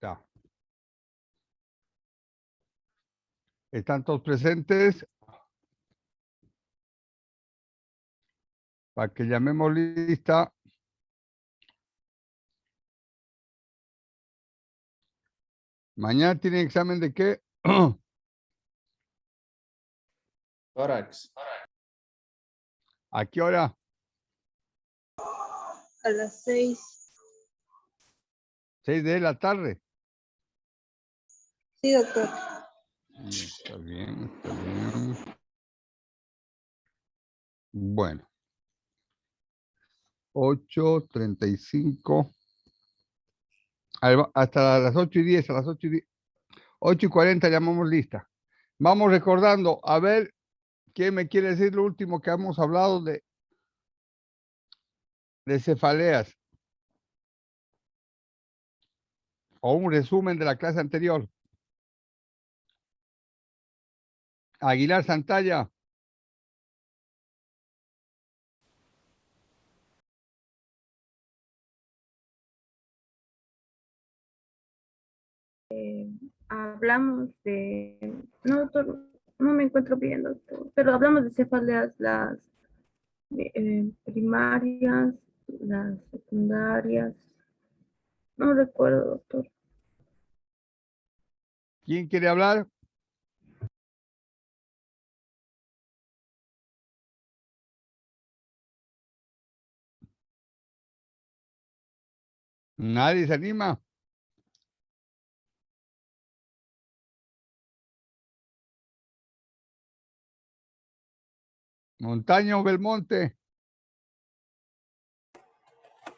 Ya. ¿Están todos presentes? Para que llamemos lista. Mañana tienen examen de qué? Tórax. ¿A qué hora? A las 6. 6 de la tarde. Sí, doctor. Está bien, está bien. Bueno. 8:35. Hasta las 8:10, a las 8:10. 8:40 llamamos lista. Vamos recordando, a ver, ¿quién me quiere decir lo último que hemos hablado de cefaleas? O un resumen de la clase anterior. Aguilar Santalla. Hablamos de... No, doctor, no me encuentro bien, doctor. Pero hablamos de cefaleas, las primarias, las secundarias. No recuerdo, doctor. ¿Quién quiere hablar? ¿Nadie se anima? Montaño Belmonte.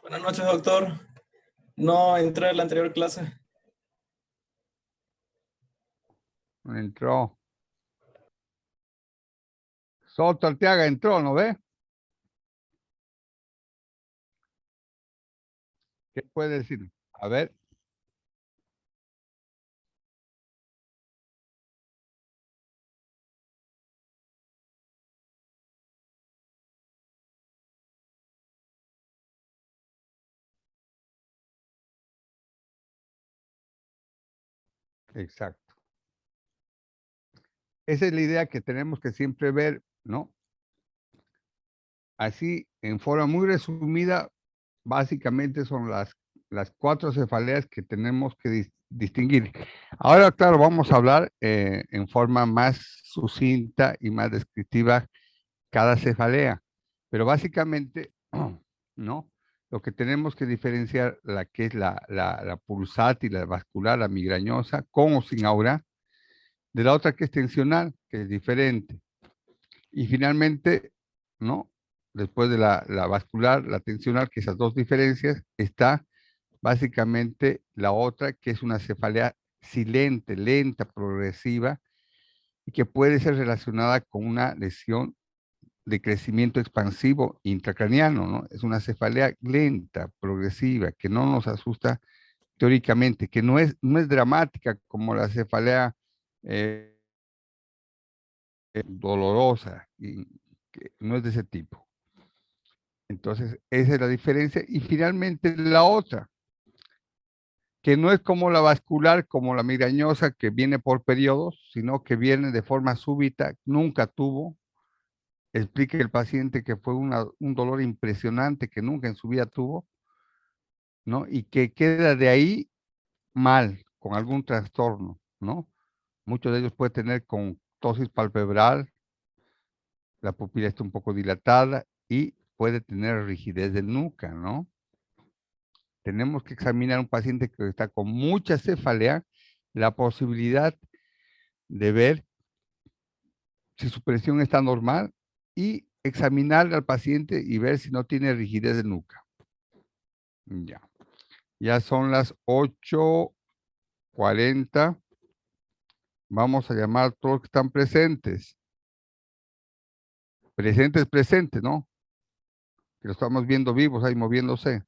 Buenas noches, doctor. No entré en la anterior clase. Entró. Soto Arteaga entró, ¿no ve? ¿Qué puede decir? A ver. Exacto. Esa es la idea que tenemos que siempre ver, ¿no? Así, en forma muy resumida, básicamente son las 4 cefaleas que tenemos que distinguir. Ahora, claro, vamos a hablar en forma más sucinta y más descriptiva cada cefalea, pero básicamente, ¿no? Lo que tenemos que diferenciar, la que es la pulsátil, la vascular, la migrañosa, con o sin aura, de la otra que es tensional, que es diferente. Y finalmente, ¿no? Después de la vascular, la tensional, que esas dos diferencias, está básicamente la otra, que es una cefalea silente, lenta, progresiva, y que puede ser relacionada con una lesión de crecimiento expansivo intracraniano, ¿no? Es una cefalea lenta, progresiva, que no nos asusta teóricamente, que no es dramática como la cefalea dolorosa, y que no es de ese tipo. Entonces, esa es la diferencia. Y finalmente la otra, que no es como la vascular, como la migrañosa, que viene por periodos, sino que viene de forma súbita, nunca tuvo. Explique el paciente que fue un dolor impresionante que nunca en su vida tuvo, ¿no? Y que queda de ahí mal, con algún trastorno, ¿no? Muchos de ellos pueden tener con tosis palpebral, la pupila está un poco dilatada y puede tener rigidez de nuca, ¿no? Tenemos que examinar a un paciente que está con mucha cefalea, la posibilidad de ver si su presión está normal y examinar al paciente y ver si no tiene rigidez de nuca. Ya son las 8:40. Vamos a llamar a todos los que están presentes. Presentes, ¿no? Que lo estamos viendo vivos ahí moviéndose.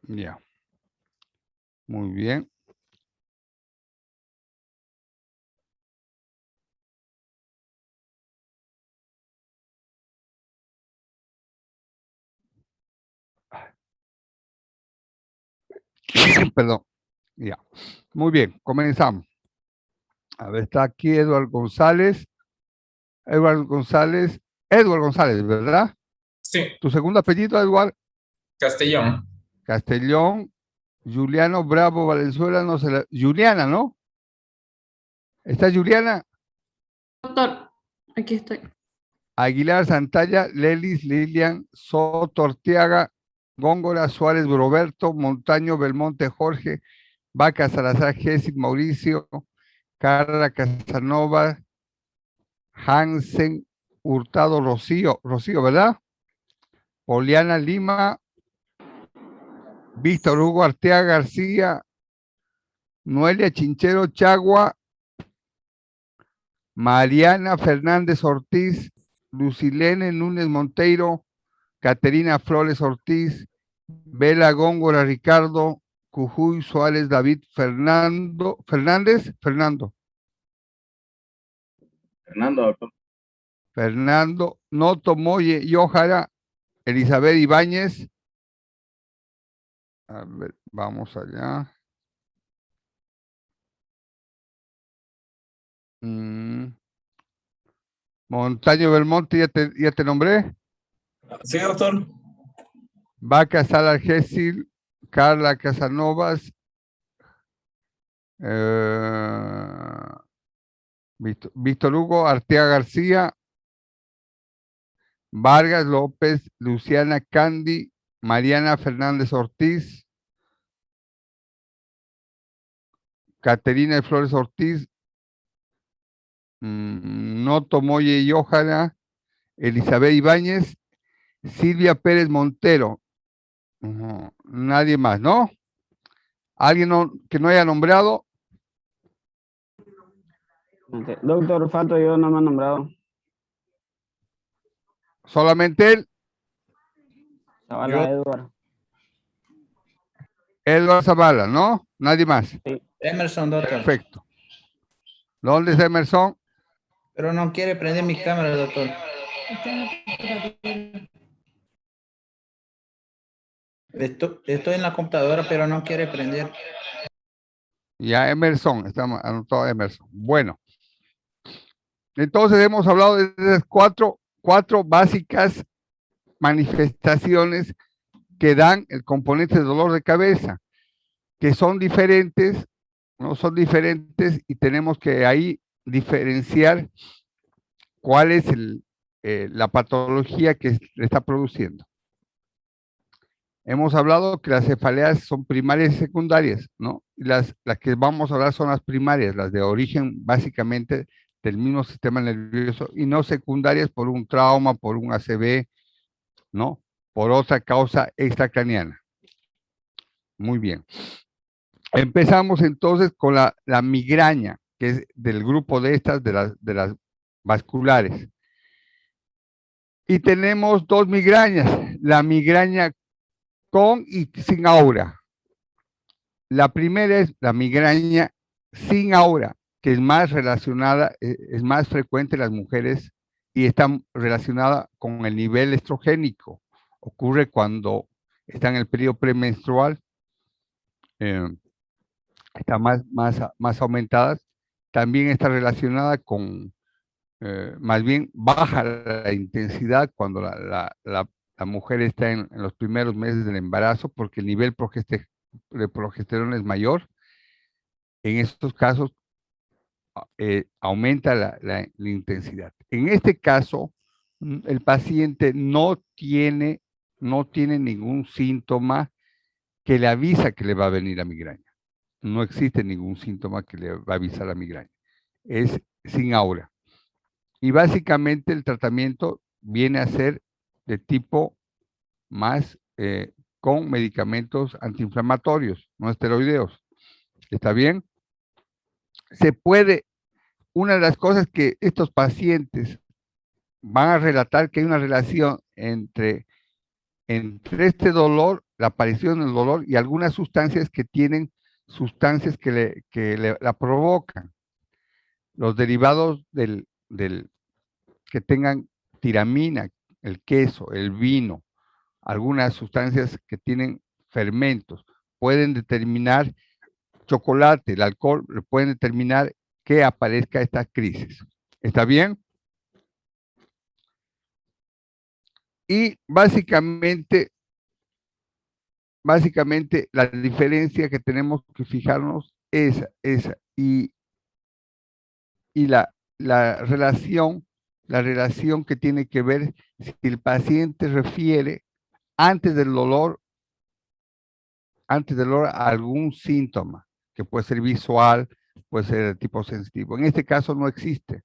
Ya. Muy bien. Perdón. Ya. Muy bien, comenzamos. A ver, está aquí Eduardo González. Eduardo González. Eduardo González, ¿verdad? Sí, Tu segundo apellido, Eduardo Castellón. Castellón. Juliano Bravo Valenzuela, no se la... Juliana, ¿no? ¿Está Juliana? Doctor, aquí estoy. Aguilar Santalla, Lelis, Lilian, Soto Orteaga, Góngora, Suárez, Roberto, Montaño, Belmonte, Jorge, Vaca, Salazar, Jessit, Mauricio, Carla, Casanova, Hansen, Hurtado, Rocío, ¿verdad? Poliana Lima, Víctor Hugo Arteaga García, Noelia Chinchero Chagua, Mariana Fernández Ortiz, Lucilene Núñez Monteiro, Caterina Flores Ortiz, Vela Góngora Ricardo, Cujuy Suárez David Fernando, Doctor. Fernando, Noto Moye y Ojara, Elizabeth Ibáñez. A ver, vamos allá. Montaño Belmonte, ya te nombré. Sí, doctor. Vaca Salar Gessil, Carla Casanovas, Víctor Hugo Arteaga García, Vargas López, Luciana Candy, Mariana Fernández Ortiz, Caterina de Flores Ortiz, Noto Moye y Ojara, Elizabeth Ibáñez, Silvia Pérez Montero. Nadie más, ¿no? ¿Alguien que no haya nombrado? Doctor Fato, yo no me han nombrado. Solamente él. Zavala Edward. Edward Zavala, ¿no? Nadie más. Sí. Emerson, doctor. Perfecto. ¿Dónde es Emerson? Pero no quiere prender mi cámara, doctor. Estoy en la computadora, pero no quiere prender. Ya Emerson, estamos anotado Emerson. Bueno. Entonces hemos hablado de esas cuatro básicas manifestaciones que dan el componente de dolor de cabeza, que son diferentes, no son diferentes y tenemos que ahí diferenciar cuál es la patología que le está produciendo. Hemos hablado que las cefaleas son primarias y secundarias, ¿no? Y las que vamos a hablar son las primarias, las de origen básicamente del mismo sistema nervioso y no secundarias por un trauma, por un ACV, ¿no? Por otra causa extracraniana. Muy bien. Empezamos entonces con la migraña, que es del grupo de estas, de las vasculares. Y tenemos dos migrañas, la migraña con y sin aura. La primera es la migraña sin aura, que es más relacionada, es más frecuente en las mujeres y está relacionada con el nivel estrogénico. Ocurre cuando está en el periodo premenstrual, está más aumentada. También está relacionada con, más bien baja la intensidad cuando la mujer está en los primeros meses del embarazo, porque el nivel de progesterona es mayor. En estos casos aumenta la intensidad. En este caso, el paciente no tiene ningún síntoma que le avisa que le va a venir la migraña. No existe ningún síntoma que le va a avisar la migraña. Es sin aura. Y básicamente el tratamiento viene a ser de tipo más con medicamentos antiinflamatorios, no esteroideos. ¿Está bien? Se puede una de las cosas que estos pacientes van a relatar que hay una relación entre este dolor, la aparición del dolor y algunas sustancias que tienen sustancias que la provocan. Los derivados que tengan tiramina, el queso, el vino, algunas sustancias que tienen fermentos, pueden determinar chocolate, el alcohol, pueden determinar que aparezca esta crisis. ¿Está bien? Y básicamente la diferencia que tenemos que fijarnos es esa. Y la relación que tiene que ver si el paciente refiere antes del dolor a algún síntoma, que puede ser visual, puede ser de tipo sensitivo. En este caso no existe.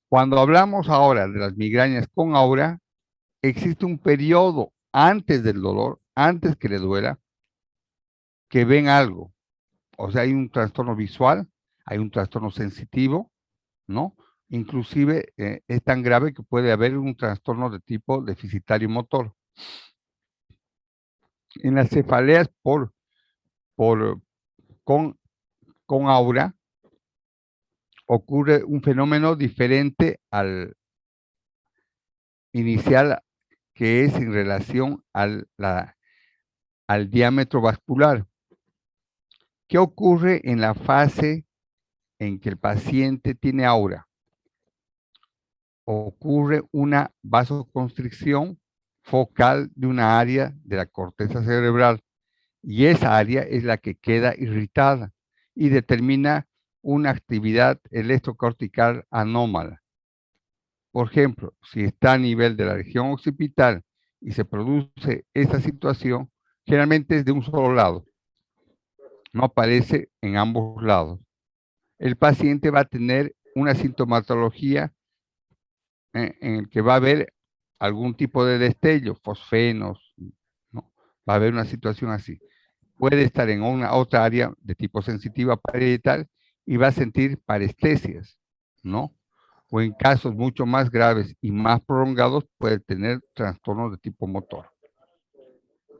Cuando hablamos ahora de las migrañas con aura, existe un periodo antes del dolor, antes que le duela, que ven algo. O sea, hay un trastorno visual, hay un trastorno sensitivo, ¿no? Inclusive es tan grave que puede haber un trastorno de tipo deficitario motor. En las cefaleas con aura ocurre un fenómeno diferente al inicial, que es en relación al diámetro vascular. ¿Qué ocurre en la fase en que el paciente tiene aura? Ocurre una vasoconstricción focal de una área de la corteza cerebral, y esa área es la que queda irritada y determina una actividad electrocortical anómala. Por ejemplo, si está a nivel de la región occipital y se produce esta situación, generalmente es de un solo lado, no aparece en ambos lados. El paciente va a tener una sintomatología en el que va a haber algún tipo de destello, fosfenos, ¿no? Va a haber una situación así. Puede estar en una otra área de tipo sensitiva parietal y va a sentir parestesias, ¿no? O en casos mucho más graves y más prolongados puede tener trastornos de tipo motor,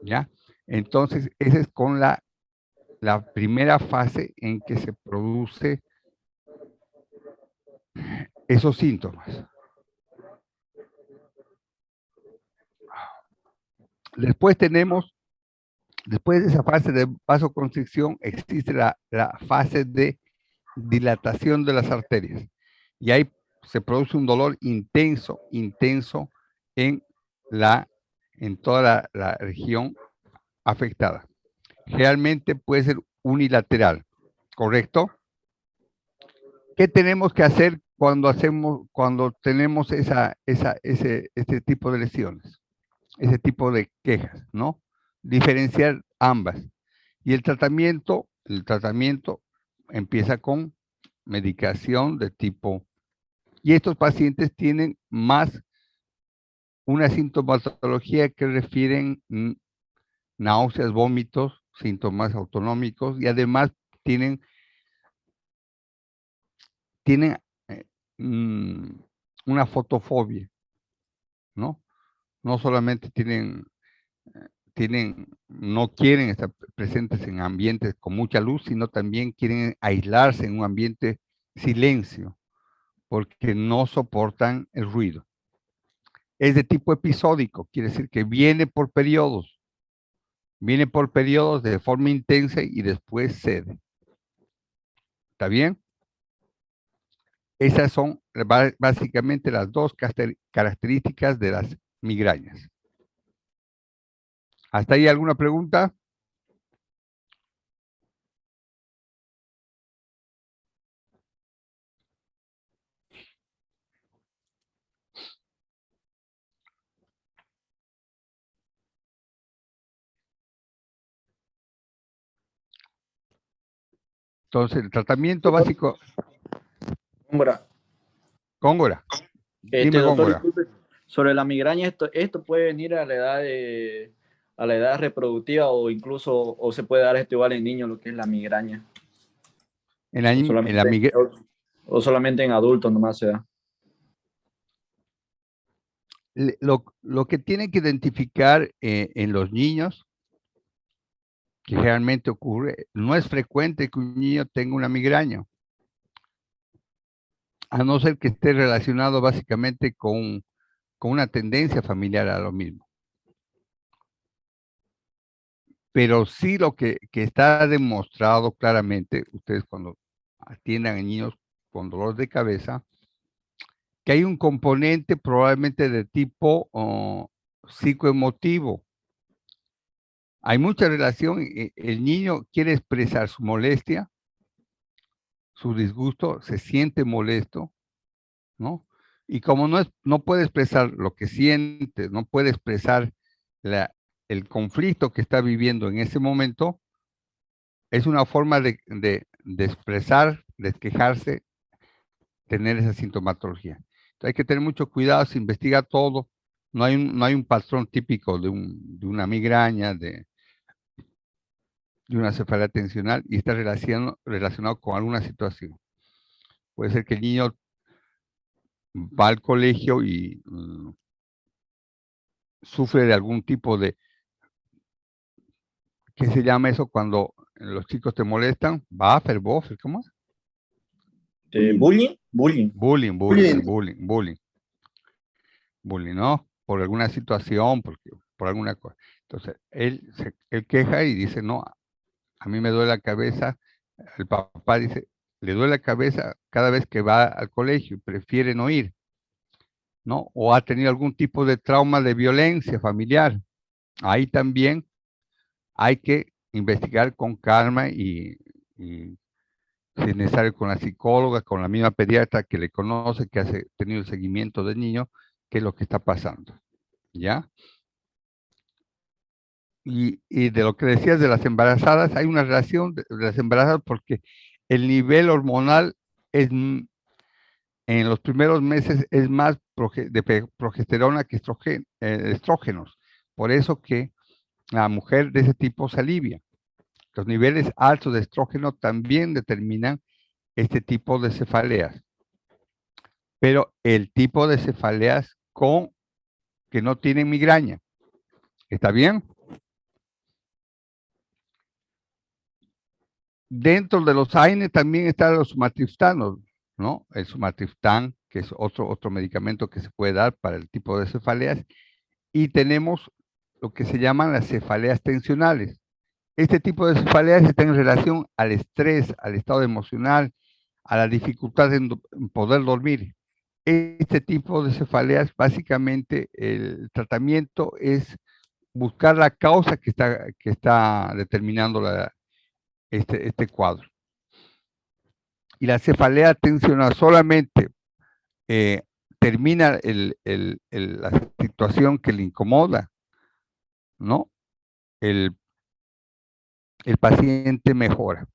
¿ya? Entonces, esa es con la primera fase en que se produce esos síntomas. Después después de esa fase de vasoconstricción, existe la fase de dilatación de las arterias. Y ahí se produce un dolor intenso en toda la región afectada. Realmente puede ser unilateral, ¿correcto? ¿Qué tenemos que hacer cuando tenemos este tipo de lesiones? Ese tipo de quejas, ¿no? Diferenciar ambas. Y el tratamiento empieza con medicación de tipo, y estos pacientes tienen más una sintomatología que refieren náuseas, vómitos, síntomas autonómicos, y además tienen una fotofobia, ¿no? No solamente no quieren estar presentes en ambientes con mucha luz, sino también quieren aislarse en un ambiente silencio, porque no soportan el ruido. Es de tipo episódico, quiere decir que viene por periodos de forma intensa y después cede. ¿Está bien? Esas son básicamente las dos características de las migrañas. ¿Hasta ahí alguna pregunta? Entonces, el tratamiento básico. Góngora. Góngora. Dime, Doctor, Góngora. disculpe, sobre la migraña, esto puede venir a la edad reproductiva o incluso se puede dar esto igual en niños, lo que es la migraña. En la ¿O solamente en adultos nomás se da? Lo que tienen que identificar en los niños, que realmente ocurre, no es frecuente que un niño tenga una migraña, a no ser que esté relacionado básicamente con una tendencia familiar a lo mismo. Pero sí lo que está demostrado claramente, ustedes cuando atiendan a niños con dolor de cabeza, que hay un componente probablemente de tipo psicoemotivo. Hay mucha relación, el niño quiere expresar su molestia, su disgusto, se siente molesto, ¿no? Y como no puede expresar lo que siente, no puede expresar el conflicto que está viviendo en ese momento, es una forma de expresar, de quejarse, tener esa sintomatología. Entonces hay que tener mucho cuidado, se investiga todo, no hay un patrón típico de una migraña, de una cefalea tensional y está relacionado con alguna situación. Puede ser que el niño va al colegio y sufre de algún tipo de, ¿qué se llama eso cuando los chicos te molestan? Buffer, buffer, ¿cómo es? ¿Bullying? Bullying. Bullying, ¿no? Por alguna situación, por alguna cosa. Entonces, él queja y dice, no, a mí me duele la cabeza. El papá dice, le duele la cabeza cada vez que va al colegio, prefiere no ir, ¿no? O ha tenido algún tipo de trauma de violencia familiar. Ahí también hay que investigar con calma y si es necesario con la psicóloga, con la misma pediatra que le conoce, que ha tenido el seguimiento del niño, qué es lo que está pasando, ¿ya? Y de lo que decías de las embarazadas, hay una relación de las embarazadas porque el nivel hormonal en los primeros meses es más de progesterona que estrógenos. Por eso que la mujer de ese tipo se alivia. Los niveles altos de estrógeno también determinan este tipo de cefaleas. Pero el tipo de cefaleas que no tienen migraña. ¿Está bien? Dentro de los AINE también están los sumatriptanos, ¿no? El sumatriptán, que es otro medicamento que se puede dar para el tipo de cefaleas. Y tenemos lo que se llaman las cefaleas tensionales. Este tipo de cefaleas está en relación al estrés, al estado emocional, a la dificultad en poder dormir. Este tipo de cefaleas, básicamente, el tratamiento es buscar la causa que está determinando este cuadro. Y la cefalea tensional solamente termina la situación que le incomoda, ¿no? El paciente mejora.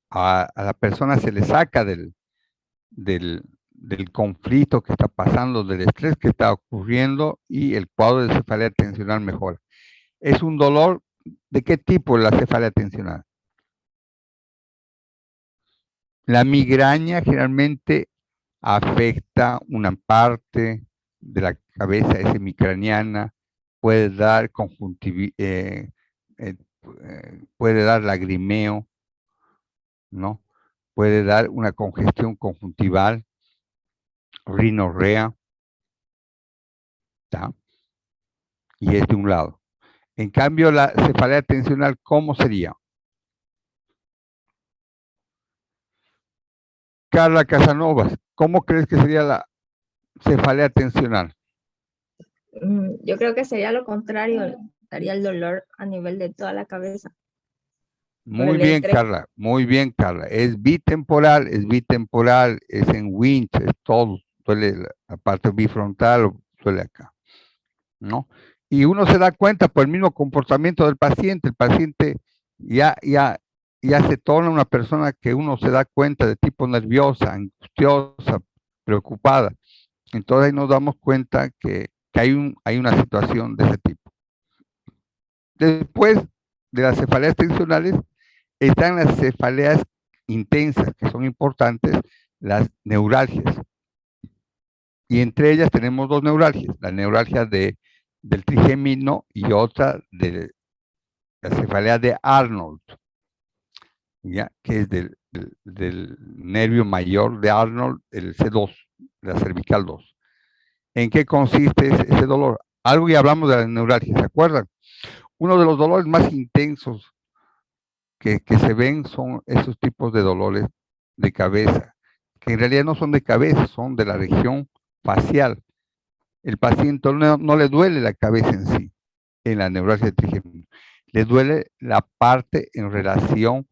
A la persona se le saca del conflicto que está pasando, del estrés que está ocurriendo y el cuadro de cefalea tensional mejora. ¿Es un dolor de qué tipo la cefalea tensional? La migraña generalmente afecta una parte de la cabeza semicraniana, puede dar puede dar lagrimeo, ¿no? Puede dar una congestión conjuntival, rinorrea, ¿tá? Y es de un lado. En cambio, la cefalea tensional, ¿cómo sería? Carla Casanovas, ¿cómo crees que sería la cefalea tensional? Yo creo que sería lo contrario, daría el dolor a nivel de toda la cabeza. Muy bien, Carla, muy bien, Carla. Es bitemporal, es en winch, es todo. Duele la parte bifrontal, duele acá, ¿no? Y uno se da cuenta por el mismo comportamiento del paciente. El paciente ya se torna una persona que uno se da cuenta de tipo nerviosa, angustiosa, preocupada. Entonces ahí nos damos cuenta que hay una situación de ese tipo. Después de las cefaleas tensionales, están las cefaleas intensas, que son importantes, las neuralgias. Y entre ellas tenemos dos neuralgias, la neuralgia del trigémino y otra de la cefalea de Arnold, ¿ya? Que es del nervio mayor de Arnold, el C2, la cervical 2. ¿En qué consiste ese dolor? Algo ya hablamos de la neuralgia, ¿se acuerdan? Uno de los dolores más intensos que se ven son esos tipos de dolores de cabeza, que en realidad no son de cabeza, son de la región facial. El paciente no le duele la cabeza en sí, en la neuralgia del trigémino. Le duele la parte en relación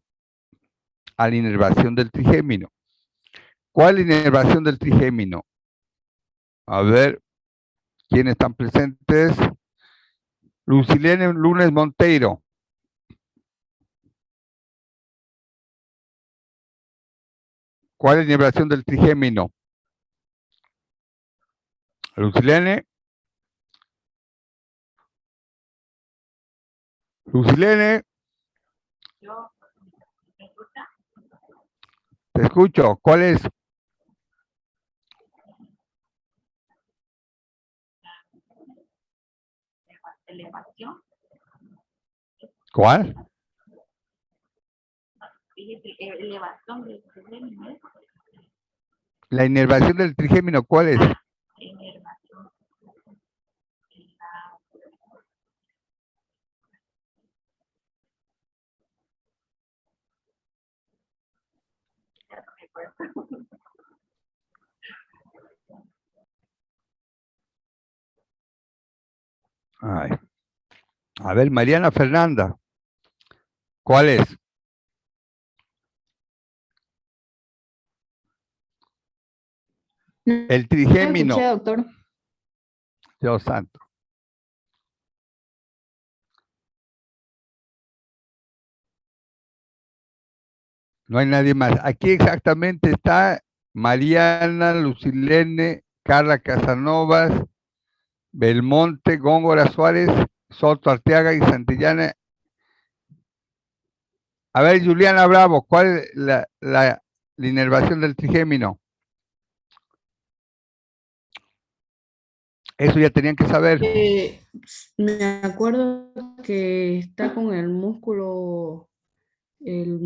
a la inervación del trigémino. ¿Cuál es la inervación del trigémino? A ver, ¿quiénes están presentes? Lucilene Lunes Monteiro. ¿Cuál es la inervación del trigémino? Lucilene. Lucilene. Te escucho. ¿Cuál es? Elevación. ¿Cuál? Elevación del trigémino. La inervación del trigémino, ¿cuál es? Inervación. Ay. A ver, Mariana Fernanda. ¿Cuál es? El trigémino. Escuché, doctor. Dios santo. No hay nadie más. Aquí exactamente está Mariana, Lucilene, Carla Casanovas, Belmonte, Góngora Suárez, Soto Arteaga y Santillana. A ver, Juliana Bravo, ¿cuál es la inervación del trigémino? Eso ya tenían que saber. Me acuerdo que está con el músculo, el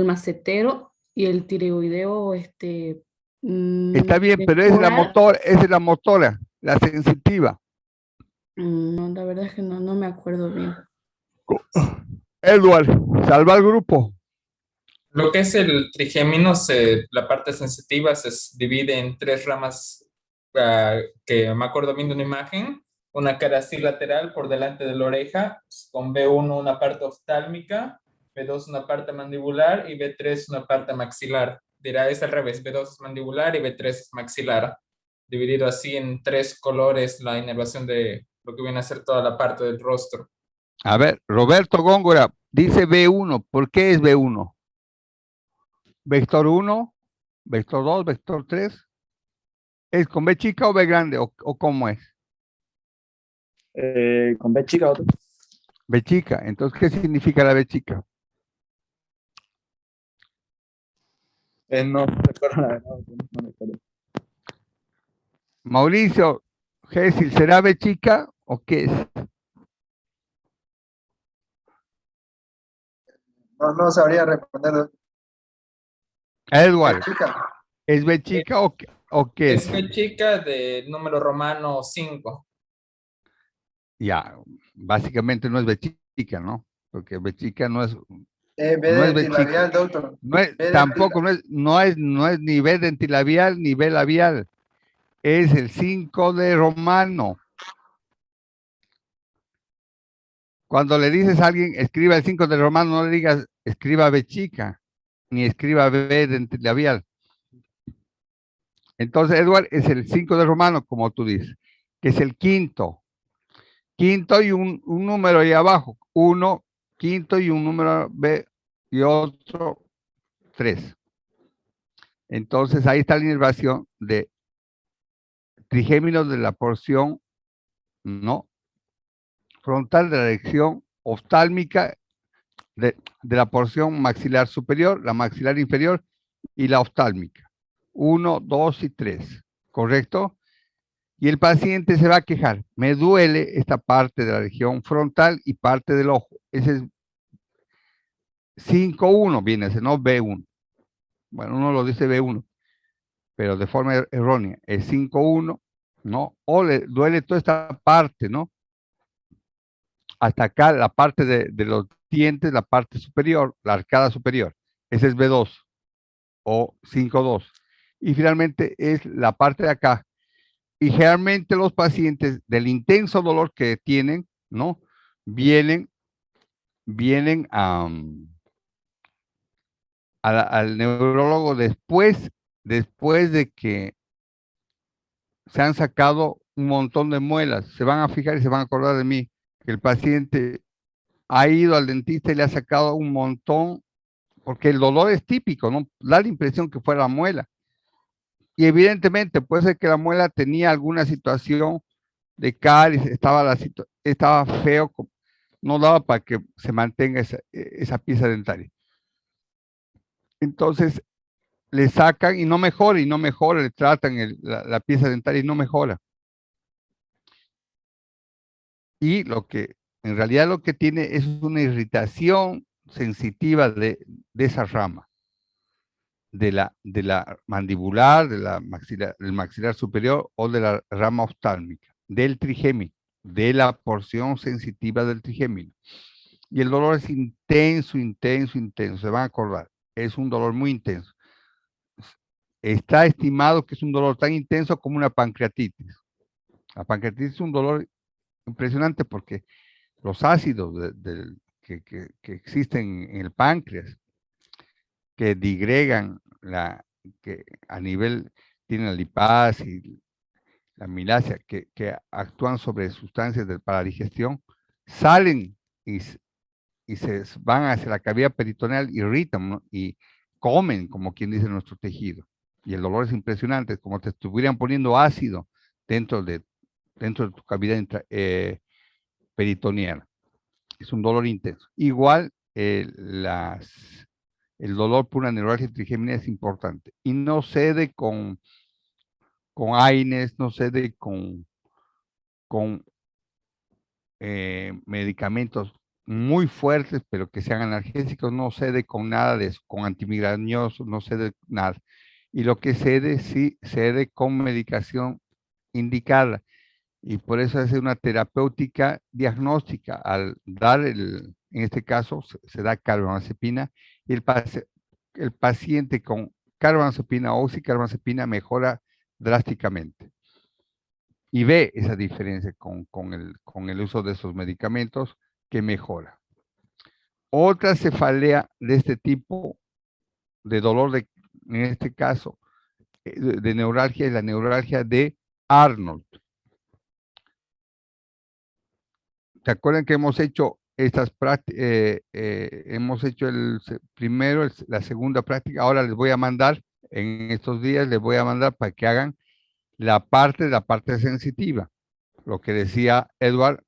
macetero y el tiroideo, Está bien, pero es la motora, la sensitiva. No, la verdad es que no me acuerdo bien. Edward, salva al grupo. Lo que es el trigémino, la parte sensitiva se divide en tres ramas que me acuerdo viendo una imagen. Una cara así lateral por delante de la oreja, con B1 una parte oftálmica, B2 una parte mandibular y B3 una parte maxilar. Dirá, es al revés, B2 es mandibular y B3 es maxilar. Dividido así en tres colores la inervación de lo que viene a ser toda la parte del rostro. A ver, Roberto Góngora dice B1. ¿Por qué es B1? ¿Vector 1? ¿Vector 2? ¿Vector 3? ¿Es con B chica o B grande? ¿O cómo es? Con B chica. B chica. Entonces, ¿qué significa la B chica? No recuerdo la verdad. No recuerdo. Mauricio Gessil, ¿será B chica o qué es? No sabría responder. Edward, ¿es B chica o qué es? Es B chica de número romano 5. Ya, básicamente no es B chica, ¿no? Porque B chica no es... B no es B dentilabial, chica. doctor. No es, tampoco no es ni B dentilabial ni B labial. Es el 5 de romano. Cuando le dices a alguien, escriba el 5 de romano, no le digas, escriba B chica, ni escriba B dentilabial. Entonces, Edward, es el 5 de romano, como tú dices, que es el quinto. Quinto y un número ahí abajo. 1, quinto y un número B y otro 3. Entonces, ahí está la inervación de trigéminos de la porción no frontal de la región oftálmica de la porción maxilar superior, la maxilar inferior y la oftálmica. 1, 2 y 3, ¿correcto? Y el paciente se va a quejar, me duele esta parte de la región frontal y parte del ojo. Ese es 5-1, viene ese, no B1. Bueno, uno lo dice B1, pero de forma errónea. Es 5-1, ¿no? O le duele toda esta parte, ¿no? Hasta acá, la parte de los dientes, la parte superior, la arcada superior. Ese es B2 o 5-2. Y finalmente es la parte de acá. Y generalmente los pacientes del intenso dolor que tienen, ¿no? Vienen al neurólogo después de que se han sacado un montón de muelas. Se van a fijar y se van a acordar de mí, que el paciente ha ido al dentista y le ha sacado un montón, porque el dolor es típico, ¿no? Da la impresión que fuera la muela. Y evidentemente puede ser que la muela tenía alguna situación de caries, estaba feo, no daba para que se mantenga esa pieza dentaria. Entonces, le sacan y no mejora, le tratan la pieza dentaria y no mejora. Y en realidad lo que tiene es una irritación sensitiva de esa rama, de la mandibular, del maxilar superior o de la rama oftálmica, del trigémino, de la porción sensitiva del trigémino. Y el dolor es intenso, intenso, intenso, se van a acordar, es un dolor muy intenso. Está estimado que es un dolor tan intenso como una pancreatitis. La pancreatitis es un dolor impresionante porque los ácidos que existen en el páncreas, que digregan, que a nivel, tienen la lipasa y la amilasia, que actúan sobre sustancias para la digestión, salen y se van hacia la cavidad peritoneal, irritan, ¿no? Y comen, como quien dice, nuestro tejido. Y el dolor es impresionante, es como te estuvieran poniendo ácido dentro de tu cavidad peritoneal. Es un dolor intenso. Igual el dolor por una neuralgia trigémina es importante. Y no cede con AINES, no cede con medicamentos muy fuertes, pero que sean analgésicos, no cede con nada de eso, con antimigrañosos, no cede nada. Y lo que cede, sí, cede con medicación indicada. Y por eso hace una terapéutica diagnóstica. Al dar en este caso, se da carbamazepina y el paciente con carbamazepina o oxicarbamazepina mejora drásticamente. Y ve esa diferencia con el uso de esos medicamentos que mejora. Otra cefalea de este tipo de dolor, en este caso, de neuralgia, es la neuralgia de Arnold. ¿Se acuerdan que hemos hecho estas prácticas? Hemos hecho primero la segunda práctica. Ahora les voy a mandar, en estos días les voy a mandar para que hagan la parte sensitiva. Lo que decía Edward,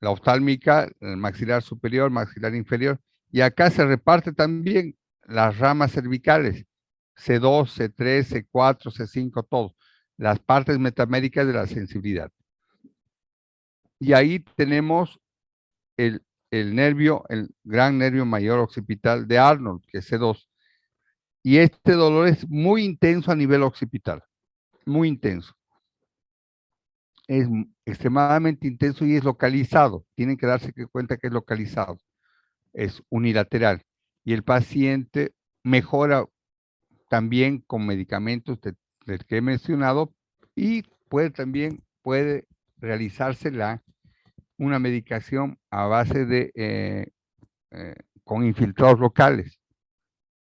la oftálmica, el maxilar superior, maxilar inferior. Y acá se reparte también las ramas cervicales, C2, C3, C4, C5, todo. Las partes metaméricas de la sensibilidad. Y ahí tenemos el nervio, el gran nervio mayor occipital de Arnold, que es C2. Y este dolor es muy intenso a nivel occipital, muy intenso. Es extremadamente intenso y es localizado. Tienen que darse cuenta que es localizado. Es unilateral. Y el paciente mejora también con medicamentos del que he mencionado y también puede realizarse una medicación a base de con infiltrados locales,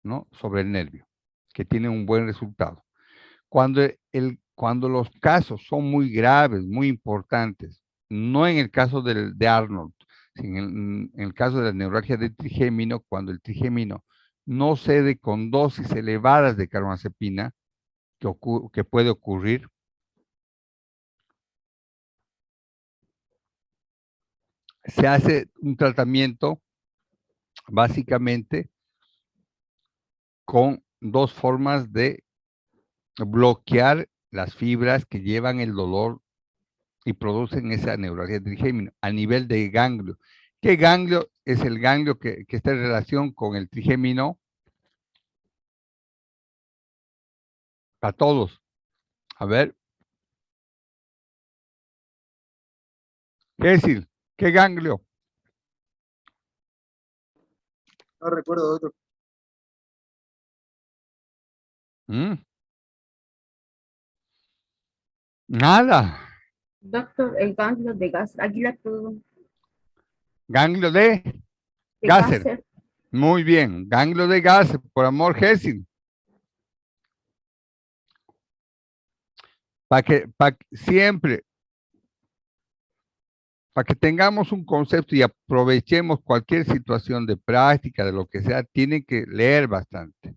¿no? Sobre el nervio, que tiene un buen resultado. Cuando los casos son muy graves, muy importantes, no en el caso de Arnold, sino en el caso de la neuralgia del trigémino, cuando el trigémino no cede con dosis elevadas de carbamazepina, que puede ocurrir, se hace un tratamiento básicamente con dos formas de bloquear las fibras que llevan el dolor y producen esa neuralgia trigémino a nivel de ganglio. ¿Qué ganglio es el ganglio que está en relación con el trigémino? A todos. A ver. ¿Qué decir? ¿Qué ganglio? No recuerdo, doctor. Nada. Doctor, el ganglio de gas. Aquí la pregunta. Ganglio de De Gasser. Gasser. Muy bien. Ganglio de Gasser, por amor, Hessing. Para que siempre, para que tengamos un concepto y aprovechemos cualquier situación de práctica, de lo que sea, tienen que leer bastante.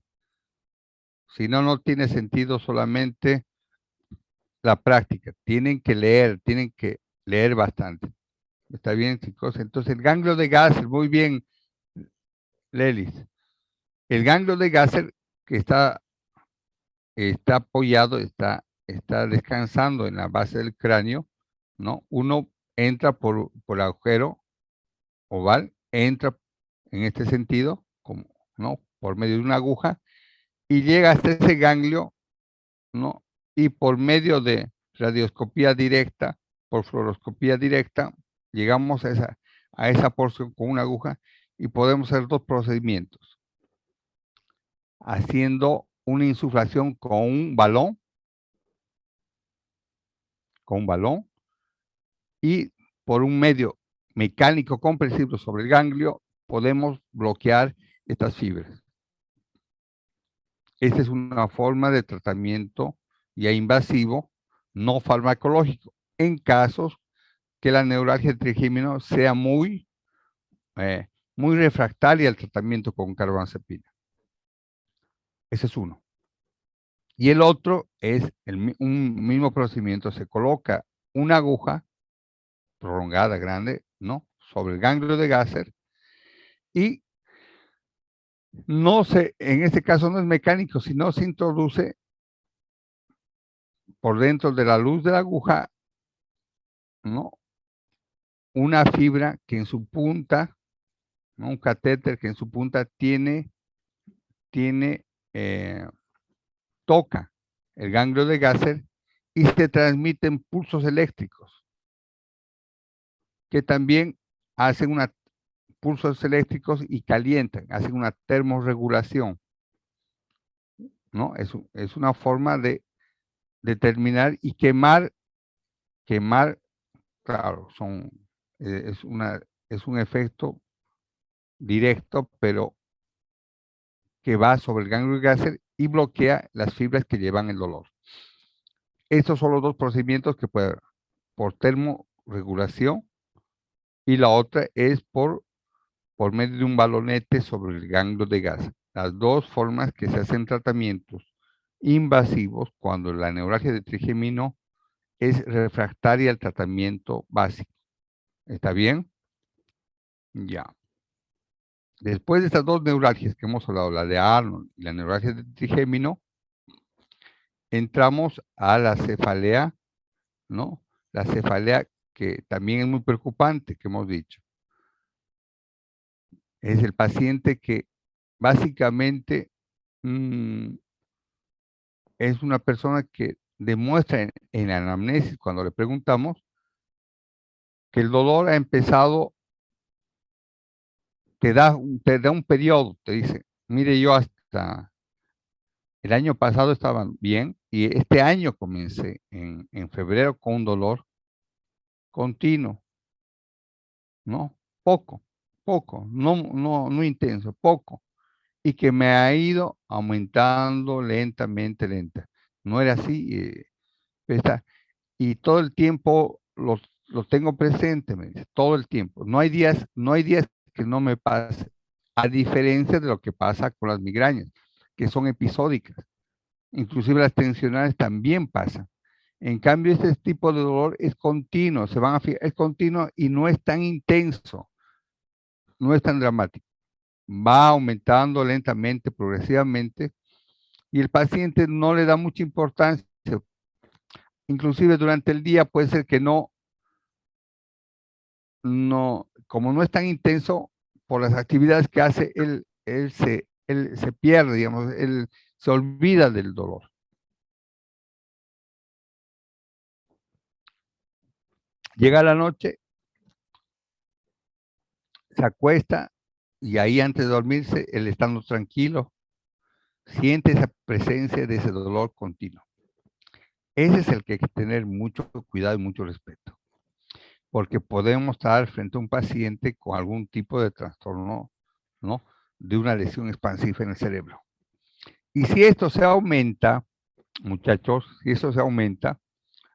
Si no, no tiene sentido solamente la práctica. Tienen que leer bastante. ¿Está bien, chicos? Entonces, el ganglio de Gasser, muy bien, Lelis. El ganglio de Gasser que está apoyado, está descansando en la base del cráneo, ¿no? Uno entra por el agujero oval, entra en este sentido, como, ¿no? Por medio de una aguja, y llega hasta ese ganglio, ¿no? Y por medio de radioscopía directa, por fluoroscopía directa, llegamos a esa porción con una aguja y podemos hacer dos procedimientos. Haciendo una insuflación con un balón, y por un medio mecánico compresivo sobre el ganglio podemos bloquear estas fibras. Esta es una forma de tratamiento ya invasivo, no farmacológico, en casos que la neuralgia trigémino sea muy refractaria al tratamiento con carbamazepina. Ese es uno. Y el otro es un mismo procedimiento, se coloca una aguja prolongada, grande, ¿no? Sobre el ganglio de Gasser y en este caso no es mecánico, sino se introduce por dentro de la luz de la aguja, ¿no? Una fibra que en su punta, ¿no? Un catéter que en su punta toca el ganglio de Gasser y se transmiten pulsos eléctricos que también hacen pulsos eléctricos y calientan, hacen una termorregulación, ¿no? Es una forma de determinar y quemar, claro, es un efecto directo, pero que va sobre el ganglio de Gasser y bloquea las fibras que llevan el dolor. Estos son los dos procedimientos que pueden por termorregulación y la otra es por medio de un balonete sobre el ganglio de Gasser. Las dos formas que se hacen tratamientos invasivos cuando la neuralgia de trigémino es refractaria al tratamiento básico. ¿Está bien? Ya. Después de estas dos neuralgias que hemos hablado, la de Arnold y la neuralgia de trigémino, entramos a la cefalea, ¿no? La cefalea que también es muy preocupante, que hemos dicho. Es el paciente que básicamente es una persona que demuestra en la anamnesis, cuando le preguntamos, que el dolor ha empezado, te da un periodo, te dice, mire, yo hasta el año pasado estaba bien y este año comencé en febrero con un dolor continuo, ¿no? Poco, no intenso, poco, y que me ha ido aumentando lentamente. No era así, y todo el tiempo los tengo presente, me dice, todo el tiempo. No hay días que no me pase, a diferencia de lo que pasa con las migrañas, que son episódicas. Inclusive las tensionales también pasan. En cambio, este tipo de dolor es continuo, es continuo y no es tan intenso, no es tan dramático. Va aumentando lentamente, progresivamente, y el paciente no le da mucha importancia. Inclusive durante el día puede ser que como no es tan intenso por las actividades que hace, él se pierde, digamos, él se olvida del dolor. Llega la noche, se acuesta y ahí antes de dormirse, él estando tranquilo, siente esa presencia de ese dolor continuo. Ese es el que hay que tener mucho cuidado y mucho respeto, porque podemos estar frente a un paciente con algún tipo de trastorno, ¿no? De una lesión expansiva en el cerebro. Y si esto se aumenta, muchachos, si eso se aumenta,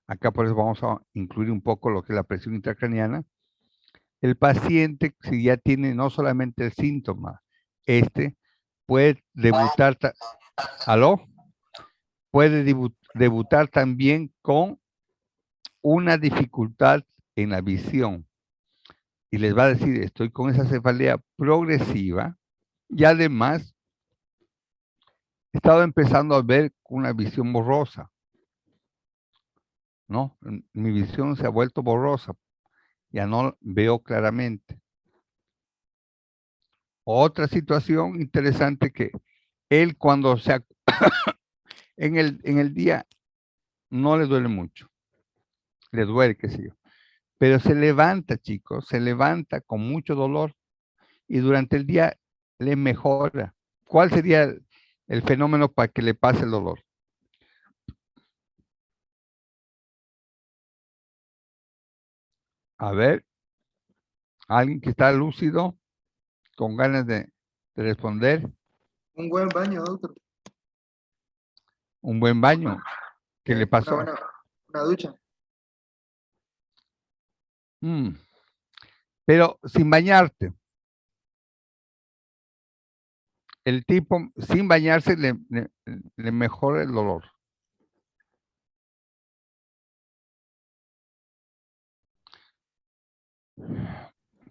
acá por eso vamos a incluir un poco lo que es la presión intracraneana, el paciente, si ya tiene no solamente el síntoma, puede debutar, ¿aló? Puede debutar también con una dificultad en la visión. Y les va a decir, estoy con esa cefalea progresiva y además he estado empezando a ver una visión borrosa, ¿no? Mi visión se ha vuelto borrosa, ya no veo claramente. Otra situación interesante que él cuando en el día no le duele mucho, le duele, qué sé yo, pero se levanta, chicos, se levanta con mucho dolor y durante el día le mejora. ¿Cuál sería el fenómeno para que le pase el dolor? A ver, alguien que está lúcido, con ganas de responder. Un buen baño, doctor. Un buen baño. ¿Qué le pasó? Una ducha. Pero sin bañarte. El tipo, sin bañarse, le mejora el dolor.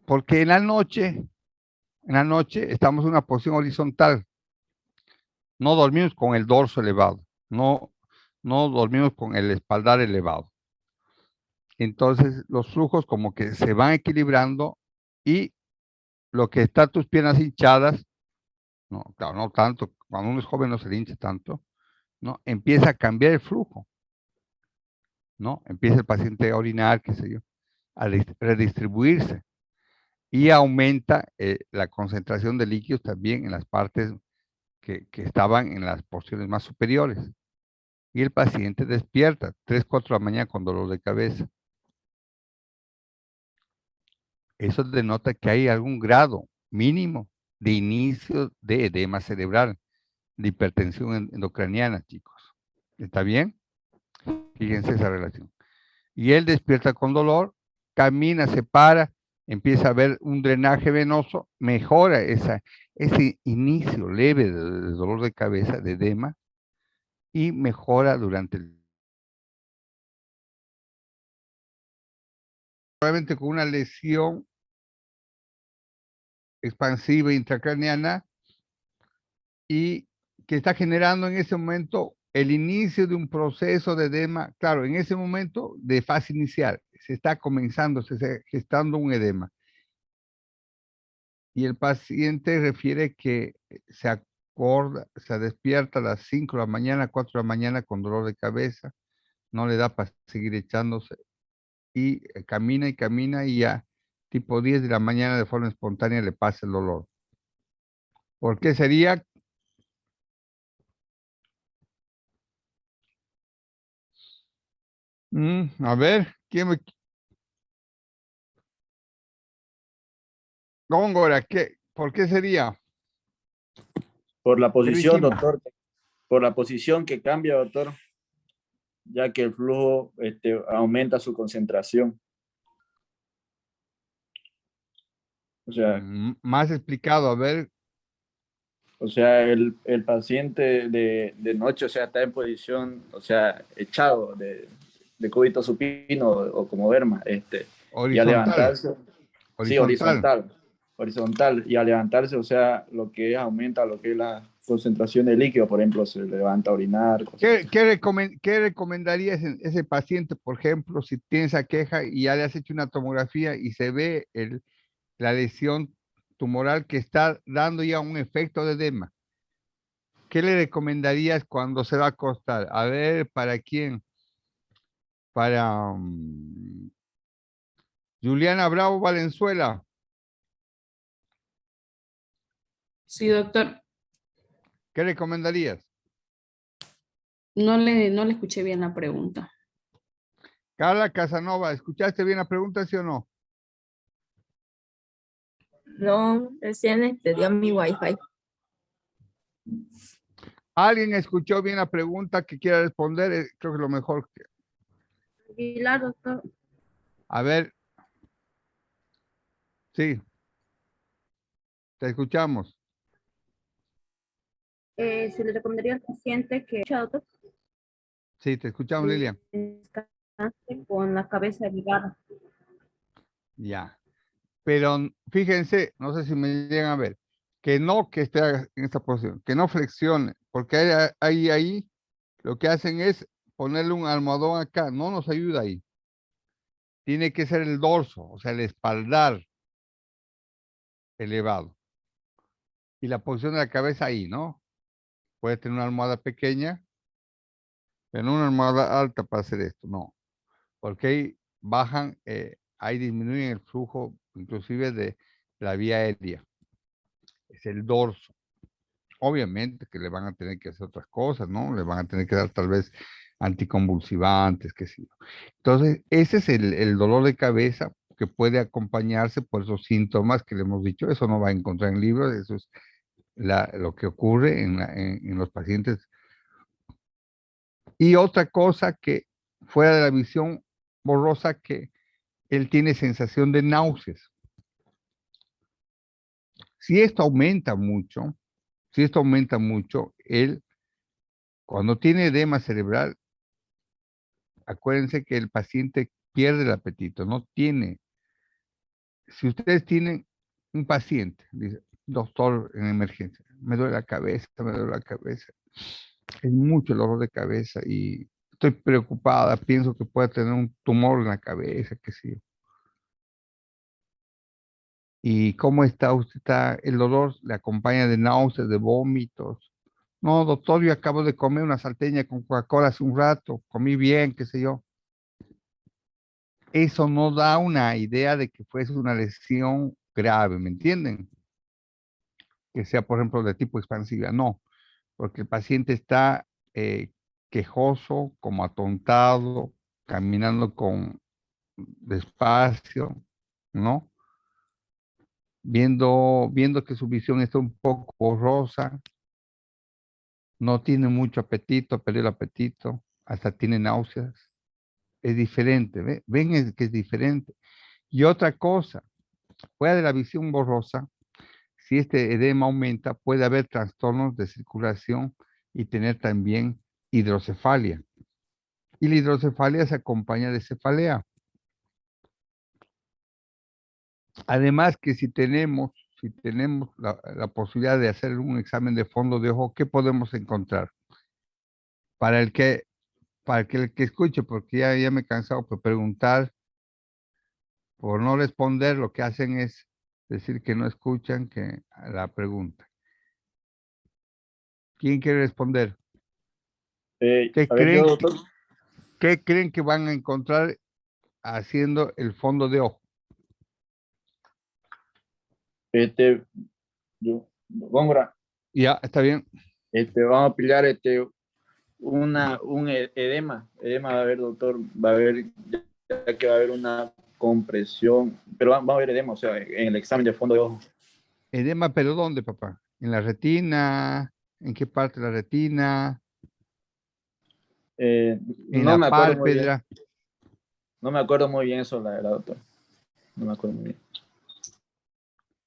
Porque en la noche estamos en una posición horizontal. No dormimos con el dorso elevado. No dormimos con el espaldar elevado. Entonces, los flujos como que se van equilibrando y lo que está tus piernas hinchadas, no, claro, no tanto, cuando uno es joven no se le hincha tanto, ¿no? Empieza a cambiar el flujo, ¿no? Empieza el paciente a orinar, qué sé yo, a redistribuirse y aumenta la concentración de líquidos también en las partes que estaban en las porciones más superiores. Y el paciente despierta 3, 4 de la mañana con dolor de cabeza. Eso denota que hay algún grado mínimo de inicio de edema cerebral, de hipertensión endocraniana, chicos. ¿Está bien? Fíjense esa relación. Y él despierta con dolor, camina, se para, empieza a ver un drenaje venoso, mejora ese inicio leve de dolor de cabeza, de edema, y mejora durante el... Probablemente con una lesión expansiva intracraneana y que está generando en ese momento el inicio de un proceso de edema, claro, en ese momento de fase inicial, se está comenzando, se está gestando un edema. Y el paciente refiere que se despierta a las 5 de la mañana, 4 de la mañana con dolor de cabeza, no le da para seguir echándose, y camina y ya tipo 10 de la mañana de forma espontánea le pasa el dolor. ¿Por qué sería? A ver, ¿quién me... Góngora, ¿por qué sería? Por la posición, Encima. doctor. Por la posición que cambia, doctor, ya que el flujo aumenta su concentración. O sea, más explicado, a ver. O sea, el paciente de noche, o sea, está en posición, o sea, echado de cúbito supino o como verma, y al levantarse, sí, horizontal, y al levantarse, o sea, lo que es, aumenta lo que es la concentración de líquido, por ejemplo, se levanta a orinar. ¿Qué recomendarías en ese paciente, por ejemplo, si tiene esa queja y ya le has hecho una tomografía y se ve la lesión tumoral que está dando ya un efecto de edema? ¿Qué le recomendarías cuando se va a acostar? A ver, ¿para quién? Para Juliana Bravo Valenzuela. Sí, doctor. ¿Qué recomendarías? No le escuché bien la pregunta. Carla Casanova, ¿escuchaste bien la pregunta, sí o no? No, recién dio mi wifi. ¿Alguien escuchó bien la pregunta que quiera responder? Creo que lo mejor. Aguilar, doctor. A ver. Sí. Te escuchamos. Se le recomendaría al paciente que, doctor, Sí, te escuchamos, Lilian. descanse con la cabeza elevada. Ya. Pero fíjense, no sé si me llegan a ver, que no que esté en esta posición, que no flexione, porque ahí lo que hacen es ponerle un almohadón acá, no nos ayuda ahí. Tiene que ser el dorso, o sea, el espaldar elevado. Y la posición de la cabeza ahí, ¿no? Puede tener una almohada pequeña, pero no una almohada alta para hacer esto, no. Porque ahí bajan, ahí disminuyen el flujo, inclusive de la vía aérea. Es el dorso. Obviamente que le van a tener que hacer otras cosas, ¿no? Le van a tener que dar tal vez anticonvulsivantes, qué sé yo. Entonces, ese es el dolor de cabeza que puede acompañarse por esos síntomas que le hemos dicho. Eso no va a encontrar en libros, eso es lo que ocurre en los pacientes. Y otra cosa que fuera de la visión borrosa, que él tiene sensación de náuseas. Si esto aumenta mucho, él, cuando tiene edema cerebral, acuérdense que el paciente pierde el apetito, no tiene. Si ustedes tienen un paciente, dice, doctor en emergencia, me duele la cabeza, es mucho el dolor de cabeza y estoy preocupada, pienso que puede tener un tumor en la cabeza, qué sé yo. ¿Y cómo está usted? El dolor le acompaña de náuseas, de vómitos. No, doctor, yo acabo de comer una salteña con Coca-Cola hace un rato, comí bien, qué sé yo. Eso no da una idea de que fuese una lesión grave, ¿me entienden? Que sea, por ejemplo, de tipo expansiva, no, porque el paciente está quejoso, como atontado, caminando con despacio, ¿no? Viendo que su visión está un poco borrosa, no tiene mucho apetito, perdió el apetito, hasta tiene náuseas. Es diferente, ven que es diferente. Y otra cosa, fuera de la visión borrosa, si este edema aumenta, puede haber trastornos de circulación y tener también hidrocefalia. Y la hidrocefalia se acompaña de cefalea. Además que si tenemos la posibilidad de hacer un examen de fondo de ojo, ¿qué podemos encontrar? Para el que escuche, porque ya me he cansado por preguntar, por no responder, lo que hacen es decir que no escuchan que la pregunta. ¿Quién quiere responder? ¿Qué creen que van a encontrar haciendo el fondo de ojo? Góngora. Ya, está bien. Vamos a pillar un edema. Edema va a haber, doctor, va a haber, ya que va a haber una compresión, pero va a haber edema, o sea, en el examen de fondo de ojo. Edema, pero ¿dónde, papá? ¿En la retina? ¿En qué parte de la retina? ¿En No me la acuerdo muy bien. pálpebra? No me acuerdo muy bien eso, la verdad, doctor. No me acuerdo muy bien.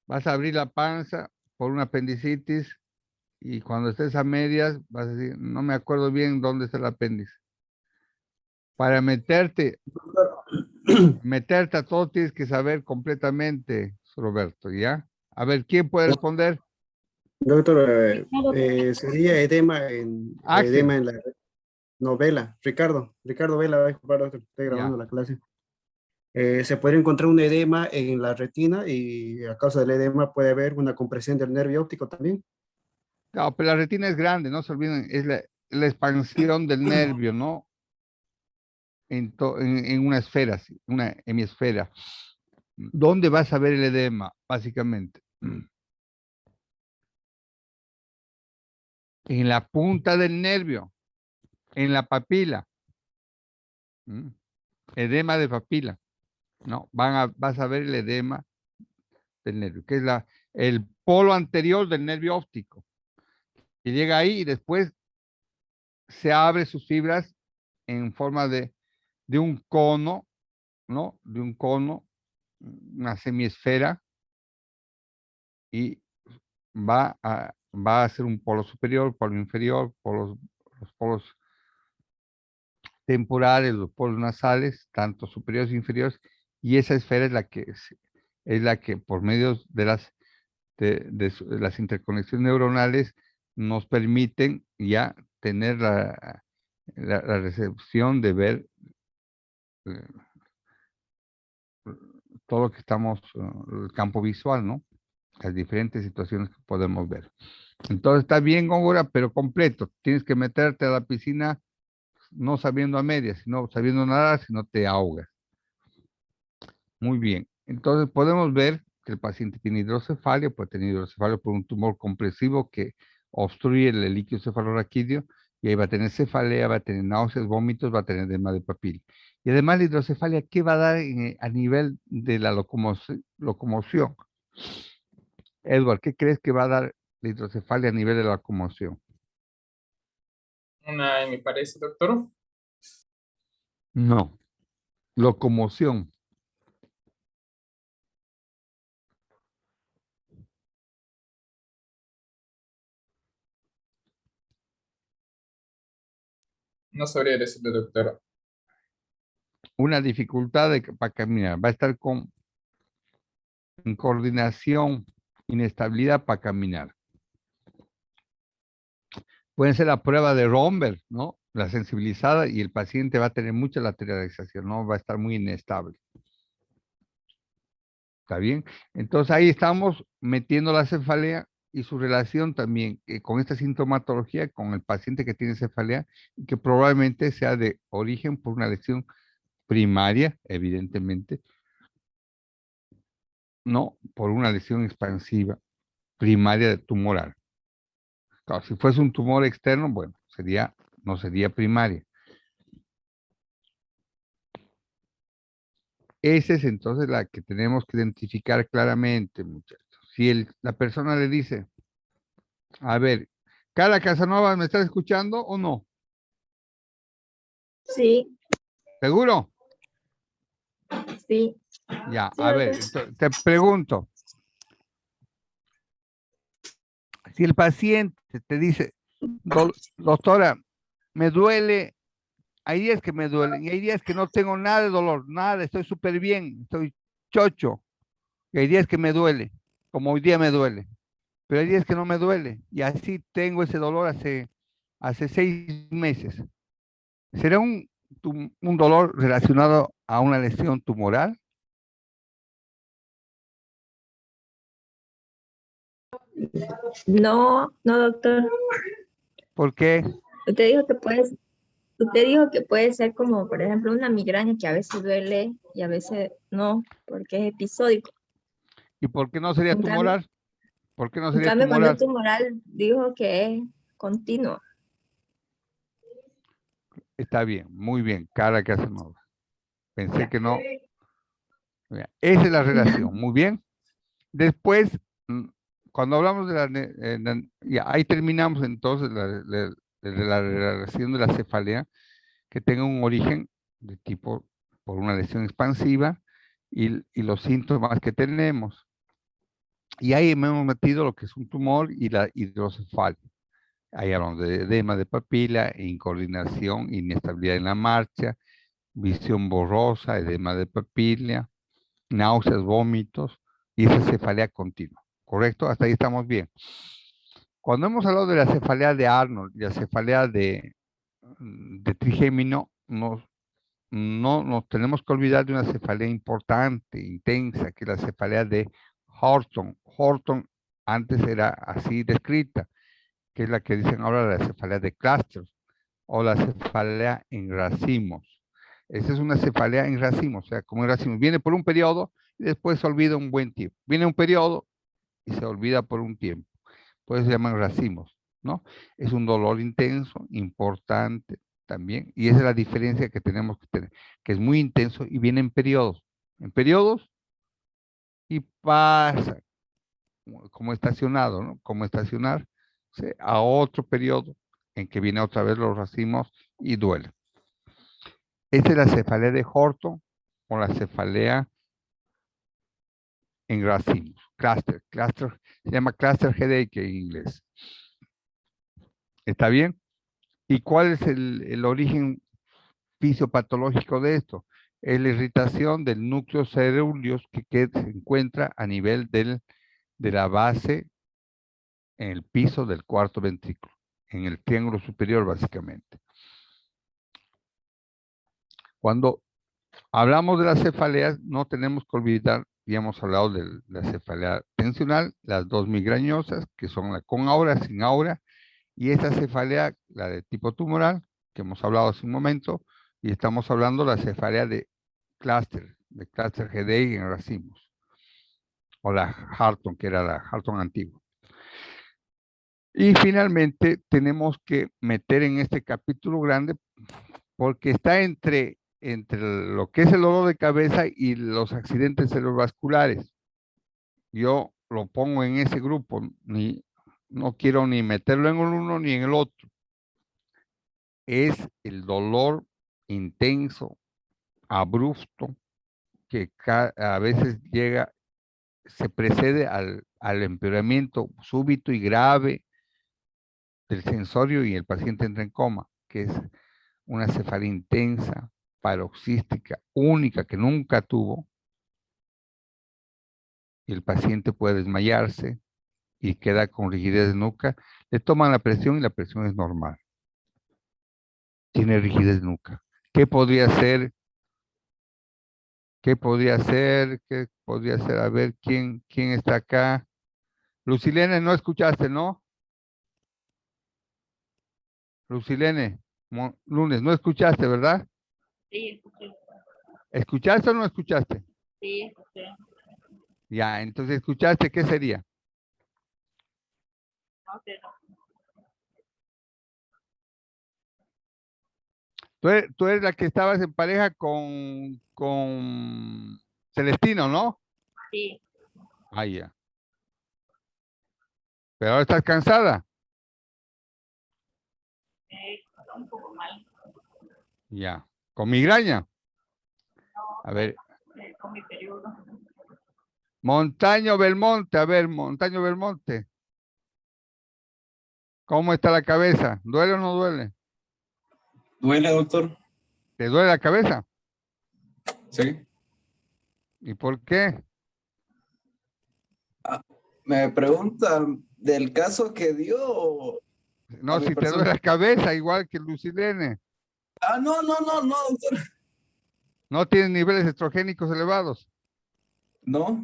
Vas a abrir la panza por una apendicitis y cuando estés a medias vas a decir, no me acuerdo bien dónde está el apéndice. Para meterte a todo tienes que saber completamente, Roberto, ¿ya? A ver, ¿quién puede responder? Doctor, Sería sería Axel, edema en la novela. Ricardo Vela, disculpa, doctor, estoy ya. grabando la clase. Se puede encontrar un edema en la retina y a causa del edema puede haber una compresión del nervio óptico también. No, pero la retina es grande, no se olviden, es la expansión del nervio, ¿no? En una esfera, sí, una hemisfera. ¿Dónde vas a ver el edema, básicamente? En la punta del nervio, en la papila. ¿Mm? Edema de papila. No, vas a ver el edema del nervio, que es el polo anterior del nervio óptico. Que llega ahí y después se abre sus fibras en forma de un cono, ¿no? De un cono, una semiesfera, y va a ser un polo superior, polo inferior, los polos temporales, los polos nasales, tanto superiores e inferiores, y esa esfera es la que por medio de las interconexiones neuronales nos permiten ya tener la recepción de ver eh, todo lo que estamos, el campo visual, ¿no? Las diferentes situaciones que podemos ver. Entonces está bien, Góngora, pero completo. Tienes que meterte a la piscina no sabiendo a medias, sino sabiendo nadar, si no te ahogas. Muy bien. Entonces podemos ver que el paciente tiene hidrocefalia, puede tener hidrocefalia por un tumor compresivo que obstruye el líquido cefalorraquídeo, y ahí va a tener cefalea, va a tener náuseas, vómitos, va a tener edema de papila. Y además la hidrocefalia, ¿qué va a dar a nivel de la locomoción? Edward, ¿qué crees que va a dar la hidrocefalia a nivel de la locomoción? Una, me parece, doctor. No, locomoción. No sabría decirle, doctor. Una dificultad para caminar. Va a estar con coordinación, inestabilidad para caminar. Puede ser la prueba de Romberg, ¿no? La sensibilizada, y el paciente va a tener mucha lateralización, ¿no? Va a estar muy inestable. ¿Está bien? Entonces ahí estamos metiendo la cefalea y su relación también con esta sintomatología, con el paciente que tiene cefalea, que probablemente sea de origen por una lesión primaria, evidentemente, no por una lesión expansiva primaria de tumoral. Claro, si fuese un tumor externo, bueno, no sería primaria. Esa es entonces la que tenemos que identificar claramente, muchachos. Si la persona le dice, a ver, Cara Casanova, ¿me estás escuchando o no? Sí, ¿Seguro? sí. Ya, Sí, a ver, doctor. te pregunto, si el paciente te dice, doctora, me duele, hay días que me duelen y hay días que no tengo nada de dolor, nada, estoy súper bien, estoy chocho, y hay días que me duele, como hoy día me duele, pero hay días que no me duele, y así tengo ese dolor hace 6 meses. ¿Será un dolor relacionado a una lesión tumoral? No, no, doctor. ¿Por qué? Usted dijo que puede ser como, por ejemplo, una migraña que a veces duele y a veces no, porque es episódico. ¿Y por qué no sería En cambio, tumoral? ¿Por qué no en sería cambio, cuando es tumoral? tumoral, dijo que es continuo. Está bien, muy bien, Cara Casanova. Pensé que no. Mira, esa es la relación, muy bien. Después, cuando hablamos de ya, ahí terminamos entonces la relación de la cefalea, que tenga un origen de tipo por una lesión expansiva y los síntomas que tenemos. Y ahí hemos metido lo que es un tumor y la hidrocefalia. Ahí hablamos de edema de papila, incoordinación, inestabilidad en la marcha, visión borrosa, edema de papila, náuseas, vómitos y esa cefalea continua. ¿Correcto? Hasta ahí estamos bien. Cuando hemos hablado de la cefalea de Arnold y la cefalea de trigémino, no nos tenemos que olvidar de una cefalea importante, intensa, que es la cefalea de Horton. Horton antes era así descrita, que es la que dicen ahora la cefalea de Clusters o la cefalea en racimos. Esa es una cefalea en racimos, o sea, como en racimos. Viene por un periodo y después se olvida un buen tiempo. Viene un periodo y se olvida por un tiempo. Pues se llaman racimos, ¿no? Es un dolor intenso, importante también, y esa es la diferencia que tenemos que tener, que es muy intenso y viene en periodos y pasa como estacionado, ¿no? Como estacionar a otro periodo en que viene otra vez los racimos y duele. Esta es la cefalea de Horton o la cefalea en racimos. Cluster se llama cluster headache en inglés. ¿Está bien? ¿Y cuál es el origen fisiopatológico de esto? Es la irritación del núcleo cerúleos que se encuentra a nivel de la base en el piso del cuarto ventrículo, en el triángulo superior básicamente. Cuando hablamos de las cefaleas, no tenemos que olvidar, ya hemos hablado de la cefalea tensional, las dos migrañosas, que son la con aura, sin aura, y esta cefalea, la de tipo tumoral, que hemos hablado hace un momento, y estamos hablando de la cefalea de cluster headache en racimos, o la Harton, que era la Harton antigua. Y finalmente tenemos que meter en este capítulo grande, porque está entre lo que es el dolor de cabeza y los accidentes cerebrovasculares. Yo lo pongo en ese grupo, no quiero ni meterlo en el uno ni en el otro. Es el dolor intenso, abrupto, que a veces llega, se precede al empeoramiento súbito y grave del sensorio y el paciente entra en coma, que es una cefalea intensa, paroxística, única, que nunca tuvo, y el paciente puede desmayarse y queda con rigidez de nuca. Le toman la presión y la presión es normal. Tiene rigidez de nuca. ¿Qué podría ser? ¿Qué podría ser? ¿Qué podría ser? A ver, ¿quién está acá? Lucilene, no escuchaste, ¿no? Lucilene, Lunes, no escuchaste, ¿verdad? Sí, escuché. ¿Escuchaste o no escuchaste? Sí, escuché. Ya, entonces, ¿escuchaste qué sería? No sé, no. Tú eres la que estabas en pareja con Celestino, ¿no? Sí. Ah, ya. Pero ahora estás cansada. Un poco mal. Ya. ¿Con migraña? A ver. Con mi periodo. Montaño Belmonte, a ver, Montaño Belmonte. ¿Cómo está la cabeza? ¿Duele o no duele? Duele, doctor. ¿Te duele la cabeza? Sí. ¿Y por qué? Me preguntan del caso que dio. No, si te duele la cabeza, igual que Lucilene. No, doctor. ¿No tienes niveles estrogénicos elevados? No.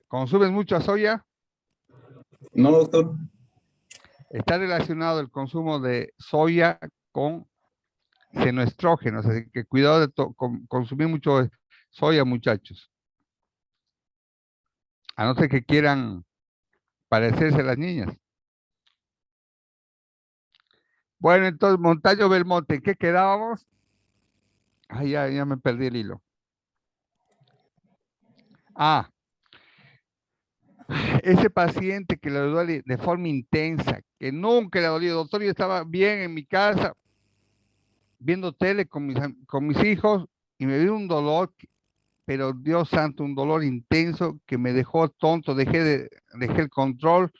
¿Consumes mucha soya? No, doctor. Está relacionado el consumo de soya con senoestrógenos, así que cuidado de consumir mucho soya, muchachos. A no ser que quieran parecerse a las niñas. Bueno, entonces, Montaño Belmonte, ¿en qué quedábamos? Ay, ya me perdí el hilo. Ese paciente que le duele de forma intensa, que nunca le ha dolido, doctor, yo estaba bien en mi casa, viendo tele con mis hijos, y me dio un dolor, pero Dios santo, un dolor intenso que me dejó tonto, dejé el control,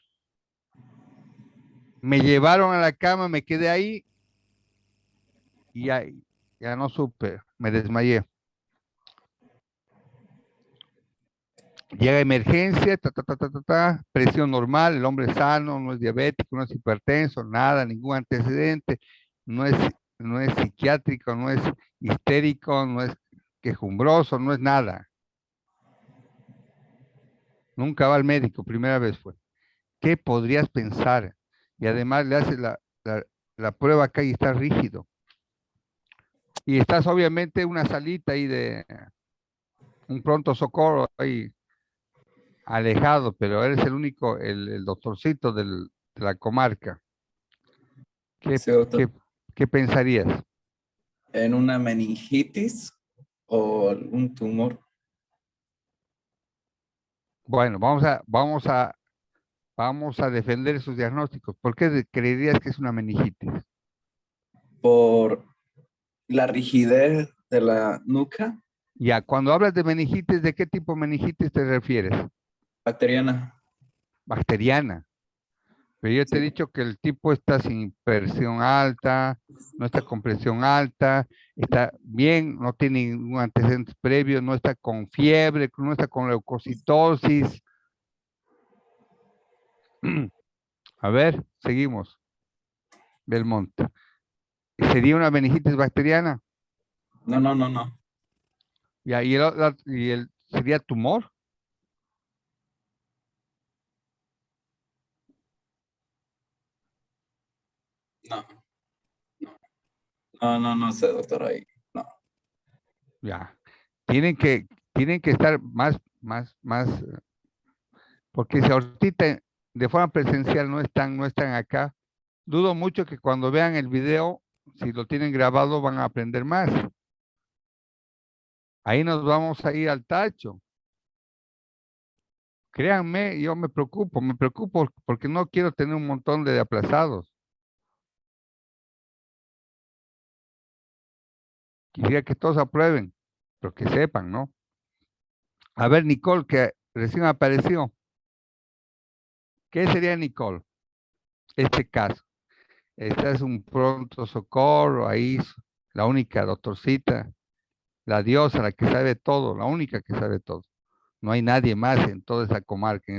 me llevaron a la cama, me quedé ahí, y ya no supe, me desmayé. Llega emergencia, presión normal, el hombre es sano, no es diabético, no es hipertenso, nada, ningún antecedente, no es psiquiátrico, no es histérico, no es quejumbroso, no es nada. Nunca va al médico, primera vez fue. ¿Qué podrías pensar? Y además le haces la prueba acá y está rígido. Y estás obviamente en una salita ahí de un pronto socorro ahí alejado, pero eres el único, el doctorcito de la comarca. Sí, doctor. ¿Qué pensarías? ¿En una meningitis o un tumor? Bueno, vamos a defender esos diagnósticos. ¿Por qué creerías que es una meningitis? Por la rigidez de la nuca. Ya, cuando hablas de meningitis, ¿de qué tipo de meningitis te refieres? Bacteriana. Bacteriana. Pero yo te he dicho que el tipo está sin presión alta, no está con presión alta, está bien, no tiene ningún antecedente previo, no está con fiebre, no está con leucocitosis. A ver, seguimos. Belmonte. ¿Sería una meningitis bacteriana? No. Ya, ¿sería tumor? No sé, doctor, ahí. No. Ya. Tienen que estar más, porque si ahorita de forma presencial no están acá, dudo mucho que cuando vean el video, si lo tienen grabado, van a aprender más. Ahí nos vamos a ir al tacho. Créanme, yo me preocupo porque no quiero tener un montón de aplazados. Quisiera que todos aprueben, pero que sepan, ¿no? A ver, Nicole, que recién apareció. ¿Qué sería Nicole? Este caso. Esta es un pronto socorro, ahí la única doctorcita, la diosa, la que sabe todo, la única que sabe todo. No hay nadie más en toda esa comarca.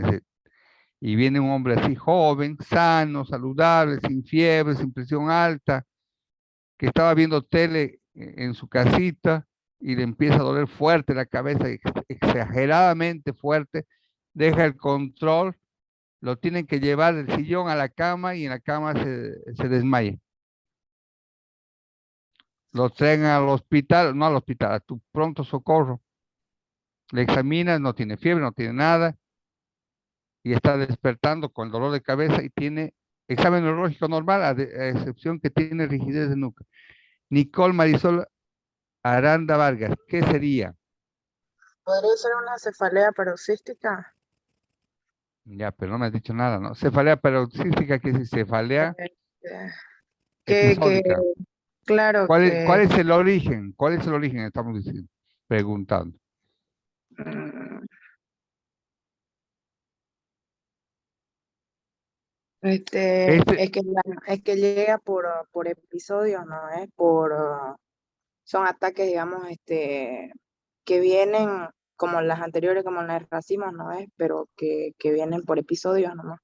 Y viene un hombre así joven, sano, saludable, sin fiebre, sin presión alta, que estaba viendo tele en su casita y le empieza a doler fuerte la cabeza, exageradamente fuerte, deja el control, lo tienen que llevar del sillón a la cama y en la cama se desmaya. Lo traen al hospital, no al hospital, a tu pronto socorro. Le examinas, no tiene fiebre, no tiene nada, y está despertando con dolor de cabeza y tiene examen neurológico normal, a excepción que tiene rigidez de nuca. Nicole Marisol Aranda Vargas, ¿qué sería? ¿Podría ser una cefalea paroxística? Ya, pero no me has dicho nada, ¿no? Cefalea paroxística, ¿qué es cefalea episódica? Claro ¿Cuál que... es el origen? ¿Cuál es el origen? Estamos diciendo, preguntando. Es que llega por episodios, ¿no? Son ataques, digamos, que vienen como las anteriores, como las racimos, ¿no? Pero que vienen por episodios nomás.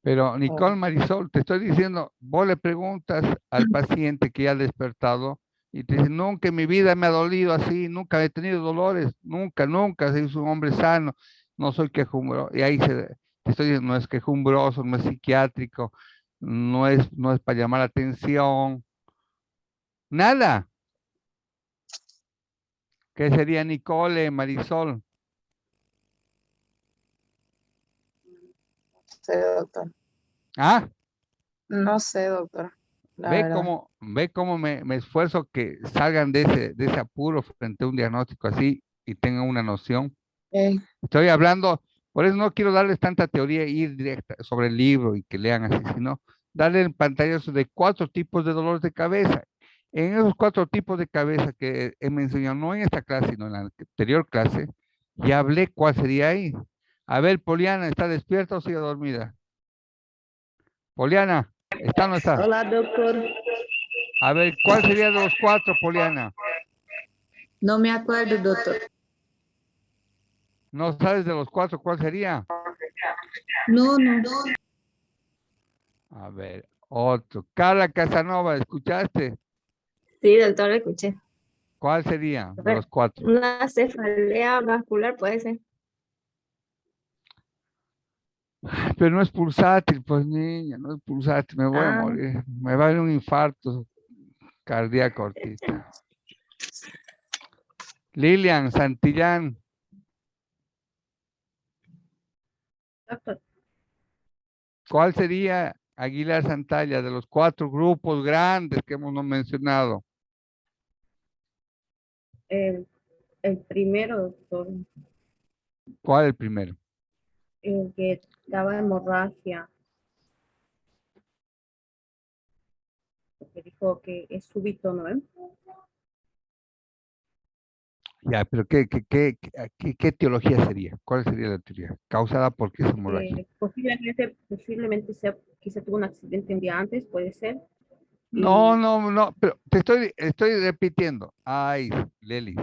Pero Nicole Marisol, te estoy diciendo, vos le preguntas al paciente que ya ha despertado y te dice, nunca en mi vida me ha dolido así, nunca he tenido dolores, nunca, soy un hombre sano, no soy quejumbroso. Y ahí te estoy diciendo, no es quejumbroso, no es psiquiátrico, no es para llamar la atención, nada. ¿Qué sería Nicole Marisol? No sé, doctor. ¿Ah? No sé, doctor. Ve cómo me esfuerzo que salgan de ese apuro frente a un diagnóstico así y tengan una noción. Estoy hablando, por eso no quiero darles tanta teoría e ir directa sobre el libro y que lean así, sino darle en pantallazo de 4 tipos de dolores de cabeza. En esos 4 tipos de cabeza que he mencionado, no en esta clase, sino en la anterior clase, ya hablé cuál sería ahí. A ver, Poliana, ¿está despierta o sigue dormida? Poliana, ¿está o no está? Hola, doctor. A ver, ¿cuál sería de los 4, Poliana? No me acuerdo, doctor. ¿No sabes de los 4 cuál sería? No, no. A ver, otro. Carla Casanova, ¿escuchaste? Sí, doctor, lo escuché. ¿Cuál sería A de ver, los 4? una cefalea vascular puede ser. Pero no es pulsátil, pues niña, no es pulsátil, me voy a Ah. morir. Me va a dar un infarto cardíaco ahorita. Lilian Santillán, Doctor, ¿cuál sería Aguilar Santalla de los 4 grupos grandes que hemos mencionado? el primero, doctor, ¿Cuál es el primero? el que daba hemorragia, porque dijo que es súbito, ¿no? Ya, pero ¿qué teología sería? ¿Cuál sería la teoría? ¿Causada por qué es hemorragia? Posiblemente sea, quizá tuvo un accidente un día antes, puede ser. No, pero te estoy repitiendo. Ay, Lelis,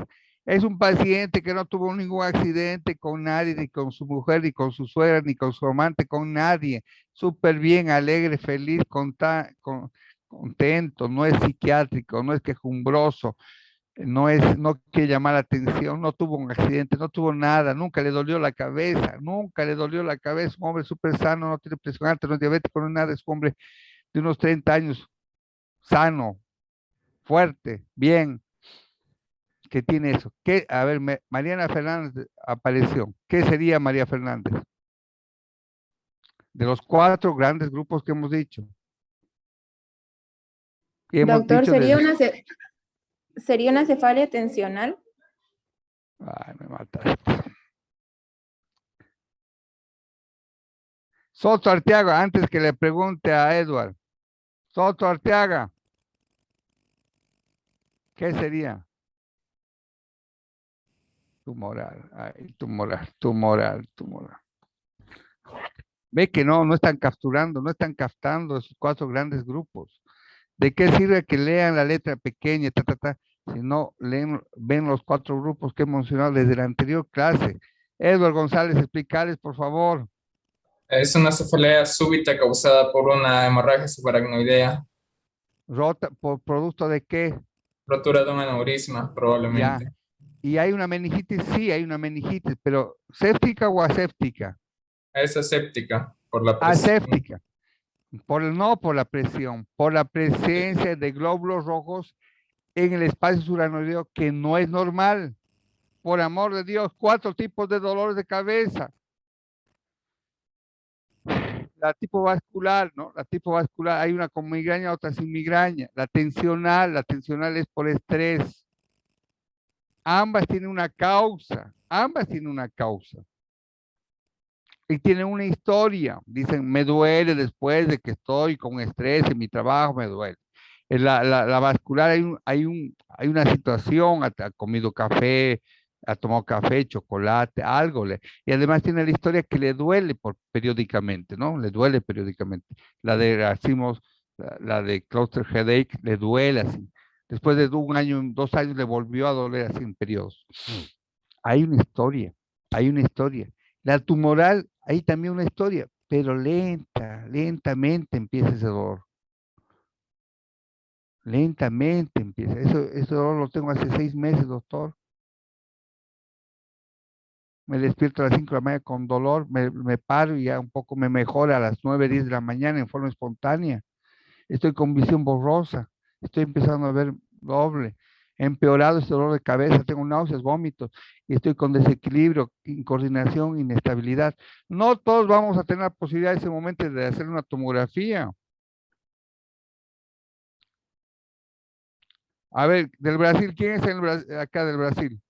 es un paciente que no tuvo ningún accidente con nadie, ni con su mujer, ni con su suegra, ni con su amante, con nadie. Súper bien, alegre, feliz, contento, no es psiquiátrico, no es quejumbroso, no quiere llamar la atención, no tuvo un accidente, no tuvo nada, nunca le dolió la cabeza, nunca le dolió la cabeza, un hombre súper sano, no tiene presión alta, no es diabético, no es nada, es un hombre de unos 30 años, sano, fuerte, bien, que tiene eso. ¿Qué? A ver, Mariana Fernández apareció. ¿Qué sería María Fernández? De los 4 grandes grupos que hemos dicho. Y hemos Doctor, dicho ¿sería una cefalia tensional? Ay, me mataste. Soto Arteaga, antes que le pregunte a Edward. Soto Arteaga. ¿Qué sería? Tumoral, ay, tumoral. Ve que no están capturando, no están captando esos 4 grandes grupos. ¿De qué sirve que lean la letra pequeña, si no ven los 4 grupos que he mencionado desde la anterior clase? Edward González, explicarles, por favor. Es una cefalea súbita causada por una hemorragia subaracnoidea. ¿Rota por producto de qué? Rotura de un aneurisma, probablemente. Ya. ¿Y hay una meningitis? Sí, hay una meningitis, pero ¿séptica o aséptica? Es aséptica por la presión. Aséptica. No por la presión, por la presencia de glóbulos rojos en el espacio suranoideo, que no es normal. Por amor de Dios, 4 tipos de dolores de cabeza. La tipo vascular, ¿no? La tipo vascular, hay una con migraña, otra sin migraña. La tensional es por estrés. Ambas tienen una causa, Y tienen una historia. Dicen, me duele después de que estoy con estrés en mi trabajo, me duele. En la vascular hay una situación, ha comido café, ha tomado café, chocolate, algo. Y además tiene la historia que le duele periódicamente, ¿no? Le duele periódicamente. La de cluster headache le duele así. Después de 1 año, 2 años le volvió a doler así en periodos. Hay una historia. La tumoral, hay también una historia, pero lentamente empieza ese dolor. Lentamente empieza. Eso dolor lo tengo hace 6 meses, doctor. Me despierto a las 5 de la mañana con dolor, me paro y ya un poco me mejora a las 9, 10 de la mañana en forma espontánea. Estoy con visión borrosa, estoy empezando a ver doble. Empeorado este dolor de cabeza, tengo náuseas, vómitos, y estoy con desequilibrio, incoordinación, inestabilidad. No todos vamos a tener la posibilidad en ese momento de hacer una tomografía. A ver, del Brasil, ¿quién es acá del Brasil?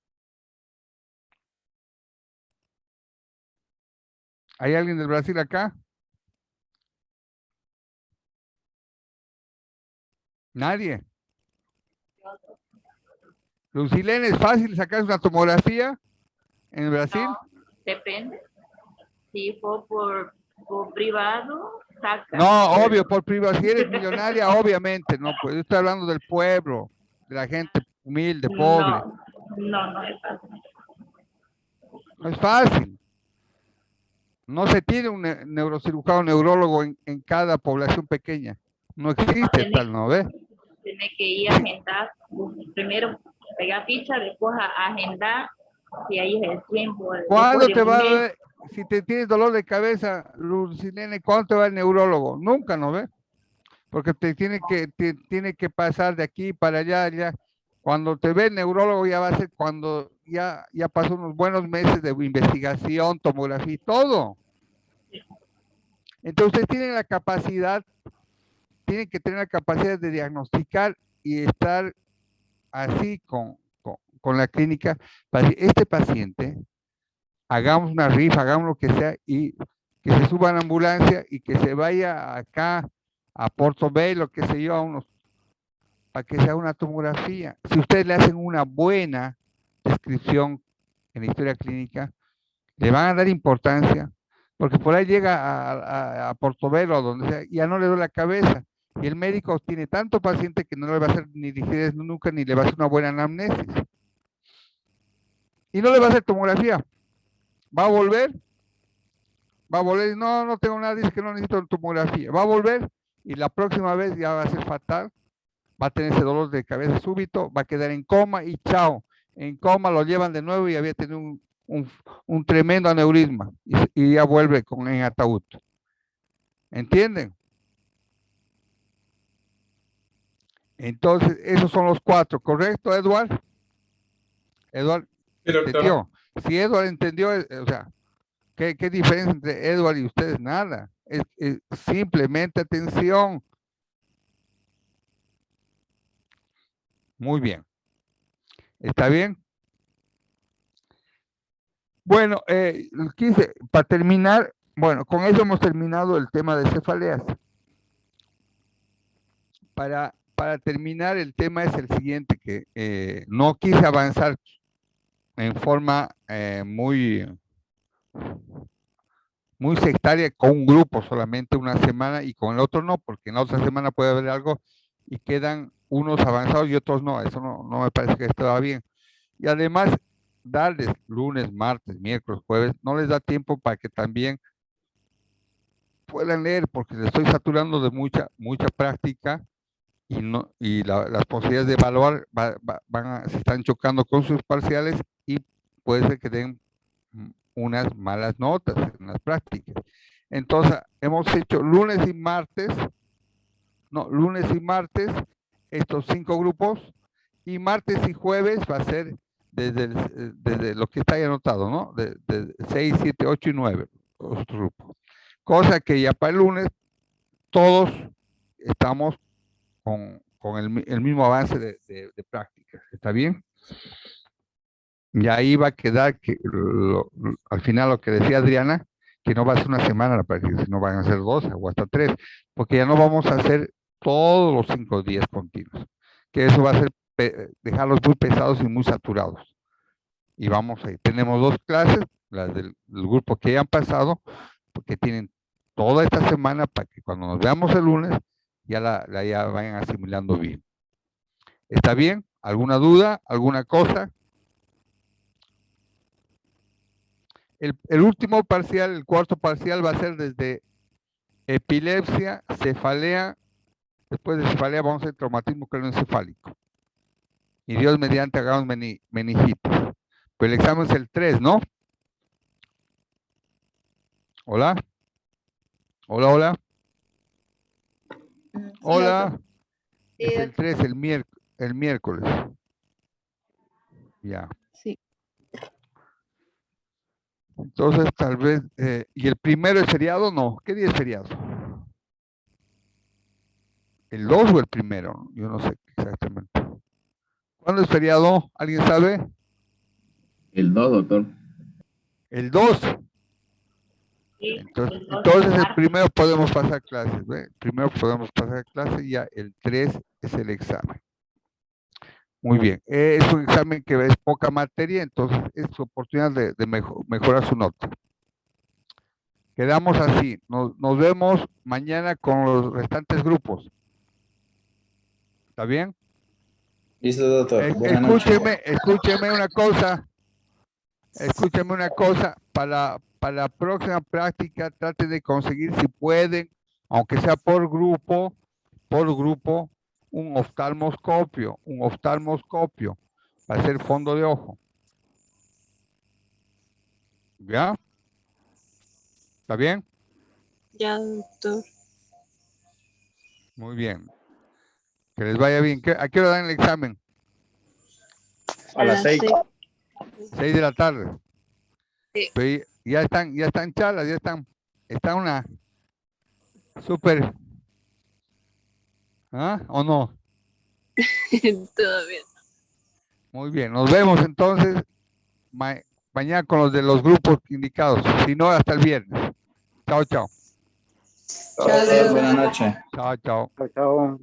¿Hay alguien del Brasil acá? Nadie. Lucilene, ¿es fácil sacar una tomografía en Brasil? No, depende. Si fue por privado, saca. No, obvio, por privado. Si eres millonaria, obviamente, no, pues yo estoy hablando del pueblo, de la gente humilde, pobre. No es fácil. No es fácil. No se tiene un neurocirujano, neurólogo en cada población pequeña. No existe tal, ¿no ves? Tiene que ir a agendar, primero pegar ficha, después a agendar, si ahí es el tiempo. ¿Cuándo después de te un va a mes. ver, si te tienes dolor de cabeza, Lucilene, cuándo te va el neurólogo? Nunca, ¿no ves? Porque te tiene que pasar de aquí para allá, allá. Cuando te ve el neurólogo ya va a ser cuando ya pasó unos buenos meses de investigación, tomografía y todo. Entonces ustedes tienen la capacidad, tienen que tener la capacidad de diagnosticar y estar así con la clínica para decir, este paciente, hagamos una rifa, hagamos lo que sea y que se suba a la ambulancia y que se vaya acá a Portobello, lo que sé yo, para que sea una tomografía. Si ustedes le hacen una buena descripción en la historia clínica, le van a dar importancia, porque por ahí llega a Portobello o donde sea, y ya no le duele la cabeza. Y el médico tiene tanto paciente que no le va a hacer ni rigidez nunca, ni le va a hacer una buena anamnesis. Y no le va a hacer tomografía. Va a volver, no tengo nada, dice que no necesito tomografía. Va a volver y la próxima vez ya va a ser fatal. Va a tener ese dolor de cabeza súbito, va a quedar en coma y chao. En coma lo llevan de nuevo y había tenido un tremendo aneurisma y ya vuelve en ataúd. ¿Entienden? Entonces, esos son los 4, ¿correcto, Eduard? Eduard, ¿entendió? Si Eduard entendió, o sea, ¿qué diferencia entre Eduard y ustedes? Nada. Es simplemente atención. Muy bien. ¿Está bien? Bueno, para terminar, bueno, con eso hemos terminado el tema de cefaleas. Para terminar, el tema es el siguiente, que no quise avanzar en forma muy sectaria con un grupo solamente una semana y con el otro no, porque en la otra semana puede haber algo y quedan unos avanzados y otros no. Eso no me parece que estaba bien. Y además, darles lunes, martes, miércoles, jueves, no les da tiempo para que también puedan leer, porque les estoy saturando de mucha práctica y las posibilidades de evaluar se están chocando con sus parciales y puede ser que den unas malas notas en las prácticas. Entonces, hemos hecho lunes y martes, estos 5 grupos, y martes y jueves va a ser desde lo que está ahí anotado, ¿no? De 6, 7, 8 y 9, otro grupo. Cosa que ya para el lunes todos estamos con el mismo avance de prácticas. ¿Está bien? Y ahí va a quedar que al final lo que decía Adriana, que no va a ser una semana la práctica, sino van a ser 2 o hasta 3, porque ya no vamos a hacer todos los 5 días continuos, que eso va a ser dejarlos muy pesados y muy saturados. Y vamos ahí. Tenemos 2 clases, las del grupo que ya han pasado, porque tienen toda esta semana para que cuando nos veamos el lunes, ya ya vayan asimilando bien. ¿Está bien? ¿Alguna duda? ¿Alguna cosa? El último parcial, el cuarto parcial va a ser desde epilepsia, cefalea, después de cefalea vamos a hacer traumatismo craneoencefálico. Y Dios mediante hagamos meningitis. Pero el examen es el 3, ¿no? ¿Hola? ¿Hola, hola? Hola. Sí, es el 3, el miércoles. Ya. Sí. Entonces, tal vez, ¿y el primero es feriado? No. ¿Qué día es feriado? ¿El 2 o el primero? Yo no sé exactamente. ¿Cuándo es feriado? ¿Alguien sabe? El 2, doctor. El 2. Sí, Entonces el primero podemos pasar clases, ¿ve? Primero podemos pasar clases y ya el 3 es el examen. Muy bien. Es un examen que es poca materia, entonces es su oportunidad de mejorar su nota. Quedamos así. Nos vemos mañana con los restantes grupos. ¿Está bien? Listo, doctor. Buenas noches. Escúcheme una cosa. Escúchame una cosa, para la próxima práctica traten de conseguir, si pueden, aunque sea por grupo, un oftalmoscopio, para hacer fondo de ojo. ¿Ya? ¿Está bien? Ya, doctor. Muy bien. Que les vaya bien. ¿A qué hora dan el examen? A las 6. 6 de la tarde. Sí. Pero ya están charlas, está una súper. ¿Ah? ¿O no? Todo bien. Muy bien. Nos vemos entonces mañana con los de los grupos indicados. Si no, hasta el viernes. Chao, chao. Buenas noches. Chao, chao. Chao.